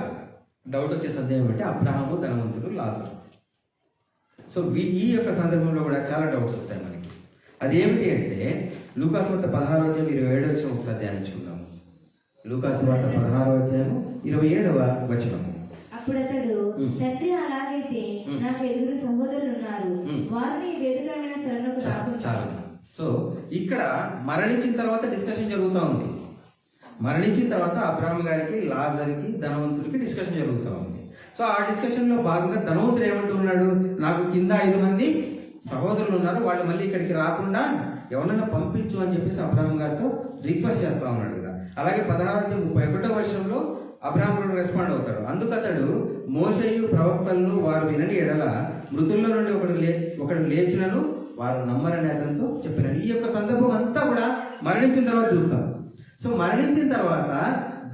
డౌట్ వచ్చే సందేహం అంటే అబ్రహాము, ధనవంతుడు, లాజరు. సో ఈ యొక్క సందర్భంలో కూడా చాలా డౌట్స్ వస్తాయి మనకి. అదేమిటి అంటే లూకాసు వార్త 16వ అధ్యాయం 27వ వచనం ఒకసారి ధ్యానించుకుందాము. లూకాసు వార్త 16వ అధ్యాయము 27వ వచనము. అప్పుడు అతడు, తండ్రి అలాగైతే నాకు ఎదురు సహోదరులు ఉన్నారు, వారిని వేరుకరమైన స్థలంలోకి రాకుండా. చాలా. సో ఇక్కడ మరణించిన తర్వాత డిస్కషన్ జరుగుతూ ఉంది. మరణించిన తర్వాత అబ్రహాం గారికి, లాజర్కి, ధనవంతుడికి డిస్కషన్ జరుగుతూ ఉంది. సో ఆ డిస్కషన్లో భాగంగా ధనవంతుడు ఏమంటూ ఉన్నాడు, నాకు కింద 5 మంది సహోదరులు ఉన్నారు, వాళ్ళు మళ్ళీ ఇక్కడికి రాకుండా ఎవరైనా పంపించు అని చెప్పేసి అబ్రహాం గారితో రిక్వెస్ట్ చేస్తా ఉన్నాడు కదా. అలాగే 16:31 వర్షంలో అబ్రహాం గారు రెస్పాండ్ అవుతాడు. అందుకు అతడు, మోషేయు ప్రవక్తలను వారు వినని ఎడల మృతుల్లో నుండి ఒకడు లేచినను వారు నమ్మరని అతనితో చెప్పారు. ఈ యొక్క సందర్భం అంతా కూడా మరణించిన తర్వాత చూస్తాం. సో మరణించిన తర్వాత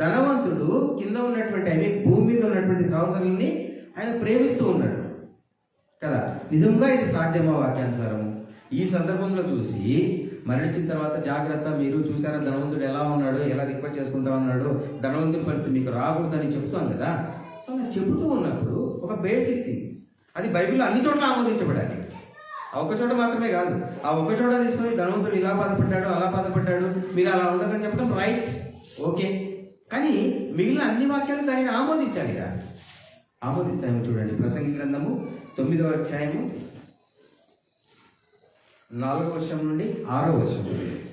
ధనవంతుడు కింద ఉన్నటువంటి భూమి మీద ఉన్నటువంటి సహోదరుల్ని ఆయన ప్రేమిస్తూ ఉన్నాడు కదా. నిజంగా ఇది సాధ్యమా వాక్యానుసారము? ఈ సందర్భంలో చూసి మరణించిన తర్వాత జాగ్రత్త, మీరు చూసారా ధనవంతుడు ఎలా ఉన్నాడు, ఎలా రిక్వెస్ట్ చేసుకుంటా ఉన్నాడు, ధనవంతుడి పరిస్థితి మీకు రాకూడదని చెప్తాం కదా. సో అలా చెబుతూ ఉన్నప్పుడు ఒక బేసిక్ థింగ్, అది బైబిల్లో అన్ని చోట్ల ఆమోదించబడాలి. ఆ ఒక్క చోట మాత్రమే కాదు. ఆ ఒక్క చోట తీసుకొని ధనవంతుడు ఇలా బాధపడ్డాడు, అలా బాధపడ్డాడు, మీరు అలా ఉండదని చెప్పడం రైట్, ఓకే. కానీ మిగిలిన అన్ని వాక్యాలు దానిని ఆమోదించాలి కదా. ఆమోదిస్తాయేమో చూడండి. ప్రసంగి గ్రంథము 9వ అధ్యాయము 4వ వర్షం నుండి 6వ వర్షం.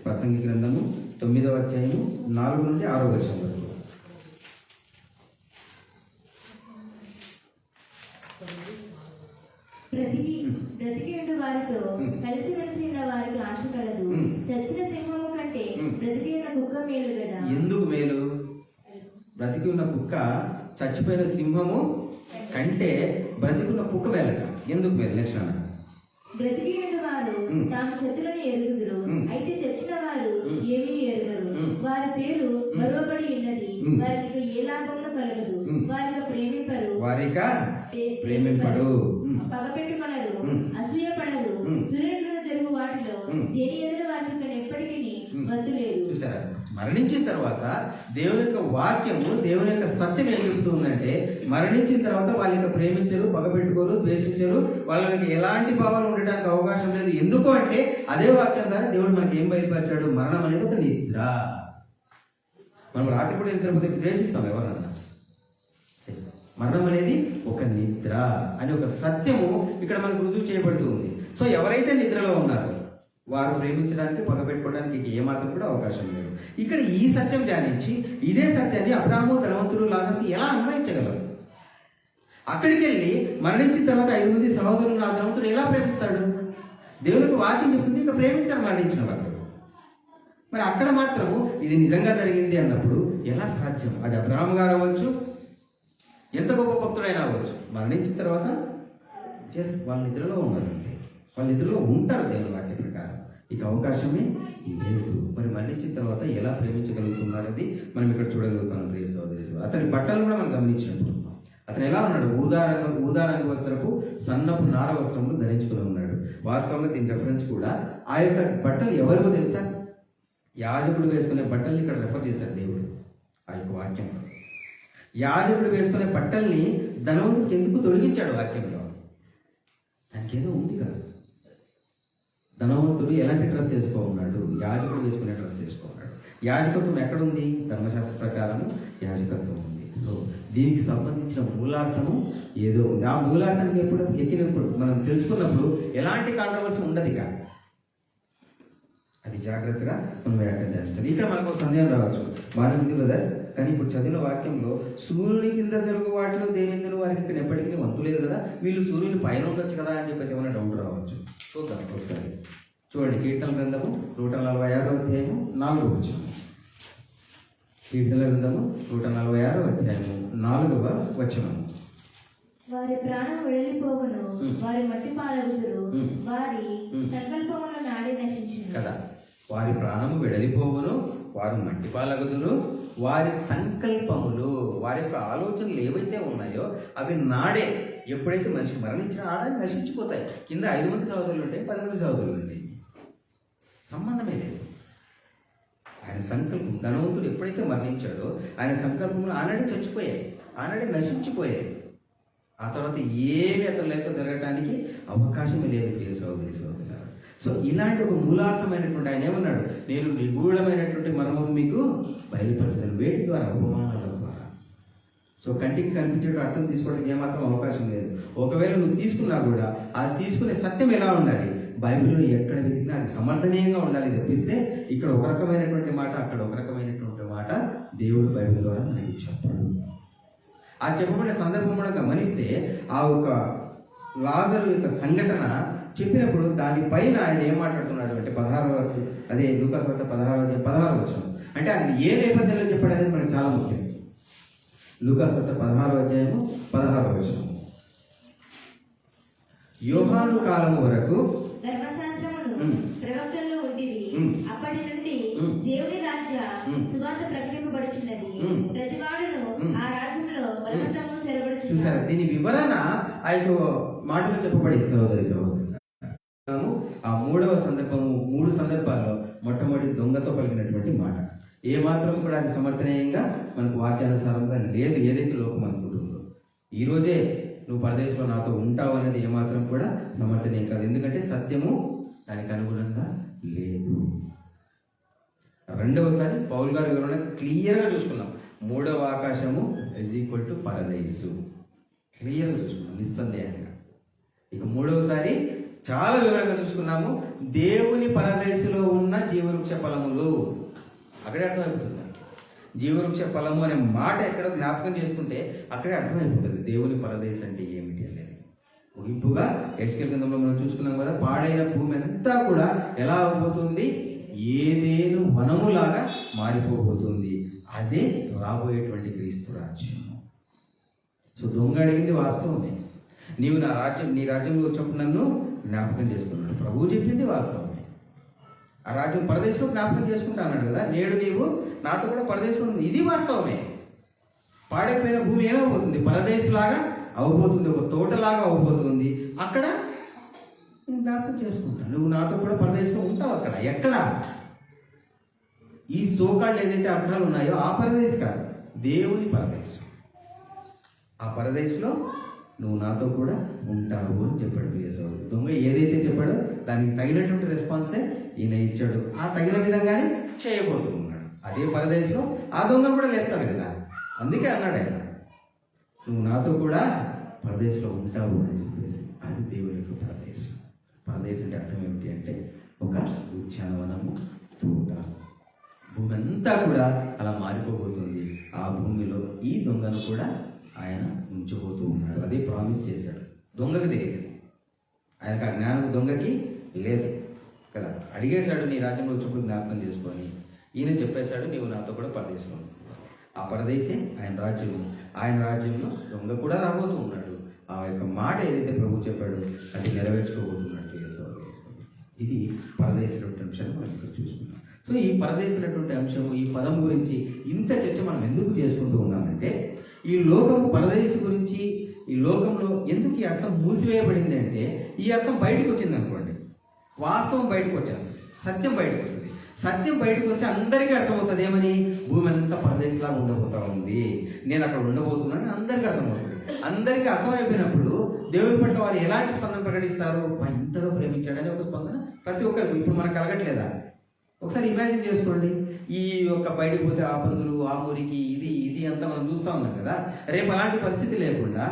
ప్రసంగి గ్రంథము 9వ అధ్యాయము 4 నుండి 6వ వర్షం వరకు. బ్రతికి ఉండే వారితో కలిసి మెలిసి ఉన్న వారికి ఆశ కలదు. చచ్చిన సింహము కంటే బ్రతికి ఉన్న కుక్క మేలు కదా. ఎందుకు మేలు? బ్రతికి ఉన్న కుక్క చచ్చిపోయిన సింహము కంటే బ్రతికున్న కుక్క మేలట. ఎందుకు మేలు? నెక్స్ట్ అన్న, బ్రతికి ఉన్న వారు తాము చేతులను ఎరుగుదురు, అయితే చచ్చిన వారు ఏమీ ఎరుగరు. వారి పేరు మరువబడి ఉన్నది, వారికి ఏ లాభము కలగదు. వారిక ప్రేమింపరు, పగపెట్టుకొనరు, అసూయపడరు, సూర్యుడు తెలుగు వాటిలో దేని ఎదురు వాటికి ఎప్పటికీ వద్దు లేదు. చూసారా, మరణించిన తర్వాత దేవుని యొక్క వాక్యము, దేవుని యొక్క సత్యం ఏం చెబుతుందంటే, మరణించిన తర్వాత వాళ్ళ యొక్క ప్రేమించరు, పగపెట్టుకోరు, ద్వేషించరు, వాళ్ళకి ఎలాంటి భావాలు ఉండడానికి అవకాశం లేదు. ఎందుకు అంటే అదే వాక్యం ద్వారా దేవుడు మనకి ఏం బయలుపరిచాడు, మరణం అనేది ఒక నిద్ర. మనం రాత్రిపూట నిద్రపోతే ద్వేషిస్తాం ఎవరన్నా. మరణం అనేది ఒక నిద్ర అనే ఒక సత్యము ఇక్కడ మనకు రుజువు చేయబడుతుంది. సో ఎవరైతే నిద్రలో ఉన్నారో వారు ప్రేమించడానికి, పగపెట్టుకోవడానికి ఏమాత్రం కూడా అవకాశం లేదు. ఇక్కడ ఈ సత్యం ధ్యానించి ఇదే సత్యాన్ని అబ్రహాము, ధనవంతుడు, లాజరుకి ఎలా అన్వయించగలరు? అక్కడికి వెళ్ళి మరణించిన తర్వాత 5 మంది సహోదరులు ఆ ధనవంతుడు ఎలా ప్రేమిస్తాడు? దేవునికి వాక్యం చెప్తుంది, ఇక ప్రేమించారు మరణించిన వాళ్ళు. మరి అక్కడ మాత్రము ఇది నిజంగా జరిగింది అన్నప్పుడు ఎలా సాధ్యం? అది అబ్రహాము గారు అవ్వచ్చు, ఎంత గొప్ప భక్తుడైనా అవ్వచ్చు, మరణించిన తర్వాత వాళ్ళ నిద్రలో ఉన్నారు, వాళ్ళ నిద్రలో ఉంటారు దేవుని వాక్య ప్రకారం. ఇక అవకాశమే లేదు. మరి మరణించిన తర్వాత ఎలా ప్రేమించగలుగుతున్నారనేది మనం ఇక్కడ చూడగలుగుతాం ప్రియ సహోదరి. అతని బట్టలు కూడా మనం గమనించినప్పుడు అతను ఎలా ఉన్నాడు? ఊదారంగ వస్త్రపు సన్నపు నార వస్త్రములు ధరించుకుని ఉన్నాడు. వాస్తవంగా దీని రెఫరెన్స్ కూడా ఆ యొక్క బట్టలు ఎవరికో తెలుసా? యాజకుడు వేసుకునే బట్టల్ని ఇక్కడ రెఫర్ చేశారు దేవుడు ఆ యొక్క వాక్యంలో. యాజకుడు వేసుకునే బట్టల్ని ధనవంతుడికి ఎందుకు తొలగించాడు వాక్యంలో? దానికి ఏదో ఉంది కదా. ధనవంతుడు ఎలాంటి డ్రెస్ వేసుకో ఉన్నాడు? యాజకుడు వేసుకునే డ్రెస్ వేసుకో ఉన్నాడు. యాజకత్వం ఎక్కడుంది? ధర్మశాస్త్ర ప్రకారం యాజకత్వం ఉంది. సో దీనికి సంబంధించిన మూలార్థము ఏదో ఉంది. ఆ మూలార్థానికి ఎప్పుడు ఎక్కినప్పుడు మనం తెలుసుకున్నప్పుడు ఎలాంటి కాంట్రవర్సీ ఉండదు. ఇక అది జాగ్రత్తగా మనం వ్యాఖ్యానం చేస్తాం. ఇక్కడ మనకు ఒక సందేహం రావచ్చు, బాగానే ఉంది బ్రదర్, కానీ ఇప్పుడు చదివిన వాక్యంలో సూర్యుని కింద జరుగు వాటిలో దేనిందని వారికి ఇక్కడ ఎప్పటికీ వంతు లేదు కదా, వీళ్ళు సూర్యుని పైన ఉండొచ్చు కదా అని చెప్పేసి ఏమైనా డౌట్ రావచ్చు. చూద్దాం ఒకసారి. చూడండి, కీర్తన గ్రంథము 146 అధ్యాయము 4వ వచనం. కీర్తన గ్రంథము 146 అధ్యాయము 4వ వచనం. వారి ప్రాణం వెళ్ళిపోవును, వారి మట్టి పాలగుదురు, వారి సంకల్పములను నాడే నశించును కదా, వారి ప్రాణము వెడలిపోవును, వారు మట్టి పాలగుదురు, వారి సంకల్పములు, వారి యొక్క ఆలోచనలు ఏవైతే ఉన్నాయో అవి నాడే, ఎప్పుడైతే మనిషి మరణించిన ఆడే నశించిపోతాయి. కింద 5 మంది సహోదరులు ఉంటాయి, 10 మంది సహోదరులు ఉంటాయి, సంబంధమే లేదు. ఆయన సంకల్పం, ధనవంతుడు ఎప్పుడైతే మరణించాడో ఆయన సంకల్పంలో ఆనాడే చచ్చిపోయాయి, ఆనాడే నశించిపోయాయి. ఆ తర్వాత ఏమి అతని లైఫ్లో జరగడానికి అవకాశమే లేదు ప్రియ సహోదరి సహోదరులారా. సో ఇలాంటి ఒక మూలార్థమైనటువంటి ఆయన ఏమన్నాడు, నేను నిగూఢమైనటువంటి మర్మం మీకు బయలుపరచలేను. వేటి ద్వారా? ఉపమానాల ద్వారా. సో కంటికి కనిపించేటట్టు అర్థం తీసుకోవడానికి ఏమాత్రం అవకాశం లేదు. ఒకవేళ నువ్వు తీసుకున్నా కూడా ఆ తీసుకునే సత్యం ఎలా ఉండాలి? బైబిల్లో ఎక్కడ వెతికినా అది సమర్థనీయంగా ఉండాలి తప్పిస్తే ఇక్కడ ఒక రకమైనటువంటి మాట, అక్కడ ఒక రకమైనటువంటి మాట దేవుడు బైబిల్ ద్వారా మనకి చెప్పాడు. ఆ చెప్పబడిన సందర్భం కూడా గమనిస్తే ఆ ఒక లాజరు యొక్క సంఘటన చెప్పినప్పుడు దానిపైన ఆయన ఏం మాట్లాడుతున్నాడు అంటే 16 అదే లూకా సువార్త 16 వచనం. అంటే ఆయన ఏ నేపథ్యంలో చెప్పాడు అనేది మనకు చాలా ముఖ్యం. లూకా సువార్త 16 అధ్యాయము 16 వచనం. యోహాను కాలము వరకు ధర్మశాస్త్రమును ప్రవక్తల్లో ఉండేది, అప్పటి నుండి దేవుని రాజ్య సువార్త ప్రకటింపబడుచున్నది, ప్రతివాడును ఆ రాజ్యంలో బలవంతము స్థిరపడుచున్నారు. చూసారా, దీని వివరణ ఆ యొక్క మాటలు చెప్పబడింది సహోదరి సహోదరు. ఆ 3వ సందర్భము, 3 సందర్భాల్లో మొట్టమొదటి దొంగతో పలికినటువంటి మాట ఏ మాత్రం కూడా అది సమర్థనీయంగా మనకు వాక్యానుసారంగా లేదు. ఏదైతే లోకం అనుకుంటుందో ఈ రోజే నువ్వు పరదేశంలో నాతో ఉంటావు అనేది ఏమాత్రం కూడా సమర్థనీయం కాదు. ఎందుకంటే సత్యము దానికి అనుగుణంగా లేదు. రెండవసారి పౌల్ గారి వివరణ క్లియర్గా చూసుకున్నాం. 3వ ఆకాశము = పరదైసు, క్లియర్గా చూసుకున్నాం నిస్సందేహంగా. ఇక 3వసారి చాలా వివరంగా చూసుకున్నాము. దేవుని పరదైసులో ఉన్న జీవవృక్ష ఫలములు, అక్కడే అర్థమైపోతుంది. జీవవృక్ష ఫలము అనే మాట ఎక్కడ జ్ఞాపకం చేసుకుంటే అక్కడే అర్థమైపోతుంది దేవుని పరదేశం అంటే ఏమిటి అనేది. ముగింపుగా యెహెజ్కేలు గ్రంథంలో మనం చూసుకున్నాం కదా, పాడైన భూమి అంతా కూడా ఎలా అవబోతుంది? ఏదేను వనములాగా మారిపోబోతుంది. అదే రాబోయేటువంటి క్రీస్తు రాజ్యం. సో దొంగ అడిగింది వాస్తవమే. నీవు నీ రాజ్యంలో వచ్చినప్పుడు నన్ను జ్ఞాపకం చేసుకున్నాడు. ప్రభువు చెప్పింది వాస్తవమే. ఆ రాజ్యం పరదేశంలో జ్ఞాపకం చేసుకుంటా అన్నాడు కదా, నేడు నీవు నాతో కూడా పరదేశంలో, ఇది వాస్తవమే. పాడైపోయిన భూమి ఏమైపోతుంది? పరదేశలాగా అవబోతుంది, ఒక తోటలాగా అవబోతుంది. అక్కడ నేను జ్ఞాపకం చేసుకుంటాను, నువ్వు నాతో కూడా పరదేశంలో ఉంటావు. అక్కడ ఎక్కడ? ఈ సోకాళ్ళు ఏదైతే అర్థాలు ఉన్నాయో ఆ పరదేశ్ కాదు, దేవుని పరదేశం. ఆ పరదేశంలో నువ్వు నాతో కూడా ఉంటావు అని చెప్పాడు ప్రియ సోదరుడు. దొంగ ఏదైతే చెప్పాడో దానికి తగినటువంటి రెస్పాన్సే ఈయన ఇచ్చాడు. ఆ తగిన విధంగానే చేయబోతున్నాడు. అదే పరదేశంలో ఆ దొంగను కూడా లేస్తాడు కదా, అందుకే అన్నాడు ఆయన, నువ్వు నాతో కూడా పరదేశంలో ఉంటావు అని చెప్పేసి. అది దేవుని యొక్క పరదేశం. పరదేశం అంటే అర్థం ఏమిటి అంటే ఒక ఉద్యానవనము, తోట. భూమి అంతా కూడా అలా మారిపోబోతుంది. ఆ భూమిలో ఈ దొంగను కూడా ఆయన ఉంచబోతూ ఉన్నాడు. అదే ప్రామిస్ చేశాడు. దొంగకి తెలియదు, ఆయనకు ఆ జ్ఞానం దొంగకి లేదు కదా. అడిగేశాడు, నీ రాజ్యంలో వచ్చినప్పుడు జ్ఞాపకం చేసుకొని. ఈయన చెప్పేశాడు, నీవు నాతో కూడా పరదేశంలో. ఆ పరదేశే ఆయన రాజ్యం. ఆయన రాజ్యంలో దొంగ కూడా రాబోతూ ఉన్నాడు. ఆ యొక్క మాట ఏదైతే ప్రభు చెప్పాడో అది నెరవేర్చుకోబోతున్నాడు. ఇది పరదేశటువంటి అంశాన్ని మనం ఇక్కడ చూసుకున్నాం. సో ఈ పరదేశటువంటి అంశము, ఈ పదం గురించి ఇంత చర్చ మనం ఎందుకు చేసుకుంటూ ఉన్నామంటే, ఈ లోకం పరదేశ గురించి, ఈ లోకంలో ఎందుకు ఈ అర్థం మూసివేయబడింది అంటే, ఈ అర్థం బయటకు వచ్చింది అనుకోండి, వాస్తవం బయటకు వచ్చేస్తుంది, సత్యం బయటకు వస్తుంది. సత్యం బయటకు వస్తే అందరికీ అర్థమవుతుంది ఏమని, భూమి అంతా పరదేశంలాగా ఉండబోతా ఉంది, నేను అక్కడ ఉండబోతున్నాను అందరికీ అర్థమవుతుంది. అందరికీ అర్థమైపోయినప్పుడు దేవుని పట్ల వారు ఎలాంటి స్పందన ప్రకటిస్తారు? ఇంతగా ప్రేమించాడని ఒక స్పందన ప్రతి ఒక్కరికి ఇప్పుడు మనకు కలగట్లేదా? ఒకసారి ఇమాజిన్ చేసుకోండి. ఈ యొక్క బయటికి పోతే ఆ పందులు, ఆ మురికి, ఇది అంతా మనం చూస్తూ ఉన్నాం కదా. రేపు అలాంటి పరిస్థితి లేకుండా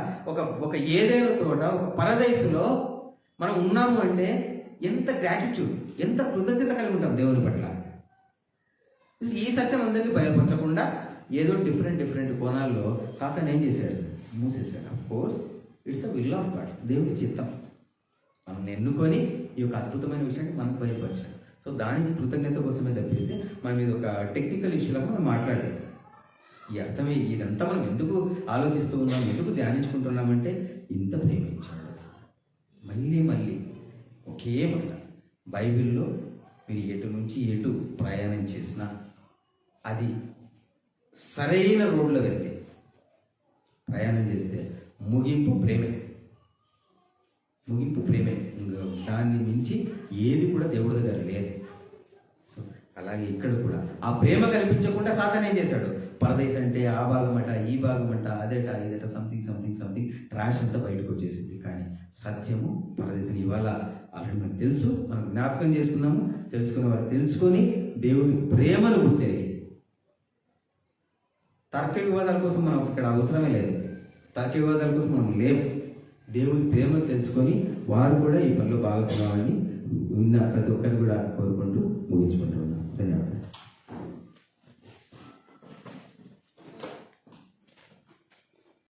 ఒక ఏదైనా తోట, ఒక పరదేశంలో మనం ఉన్నాము అంటే ఎంత గ్రాటిట్యూడ్, ఎంత కృతజ్ఞత కలిగి ఉంటాం దేవుని పట్ల. ఈ సత్యం అందరికీ బయలుపరచకుండా ఏదో డిఫరెంట్ కోణాల్లో సాతాను ఏం చేశాడు? మూసేశాడు. Of course it's the will of God, దేవుని చిత్తం. మనం ఎన్నుకొని ఈ యొక్క అద్భుతమైన విషయాన్ని మనకు బయలుపరిచాడు. సో దానికి కృతజ్ఞత కోసమే తప్పిస్తే మనం ఇది ఒక టెక్నికల్ ఇష్యూలాగా మనం మాట్లాడలేదు. ఈ అర్థమే, ఇదంతా మనం ఎందుకు ఆలోచిస్తూ ఉన్నాం, ఎందుకు ధ్యానించుకుంటున్నామంటే ఇంత ప్రేమించాడు. మళ్ళీ ఒకే మాట బైబిల్లో మీరు ఎటు నుంచి ఎటు ప్రయాణం చేసినా అది సరైన రోడ్లో వెళ్తే, ప్రయాణం చేస్తే ముగింపు ప్రేమే. ఇంకా దాన్ని మించి ఏది కూడా దేవుడి దగ్గర లేదు. సో అలాగే ఇక్కడ కూడా ఆ ప్రేమ కనిపించకుండా సాతాను ఏం చేశాడు? పరదేశం అంటే ఆ భాగం అట, ఈ భాగం అంట, ఇదట సంథింగ్ ట్రాష్ అంతా బయటకు వచ్చేసింది. కానీ సత్యము పరదేశం ఇవాళ ఆల్రెడీ మనకు తెలుసు, మనం జ్ఞాపకం చేసుకున్నాము. తెలుసుకున్న వారు తెలుసుకొని దేవుని ప్రేమను గుర్తెరిగి, తర్క వివాదాల కోసం మనం ఇక్కడ అవసరమే లేదు. తర్క వివాదాల కోసం మనం లేవు. దేవుని ప్రేమను తెలుసుకొని వారు కూడా ఈ పనిలో భాగస్వామ్యాన్ని విన్న ప్రతి ఒక్కరు కూడా కోరుకుంటూ ముగించుకుంటున్నాం.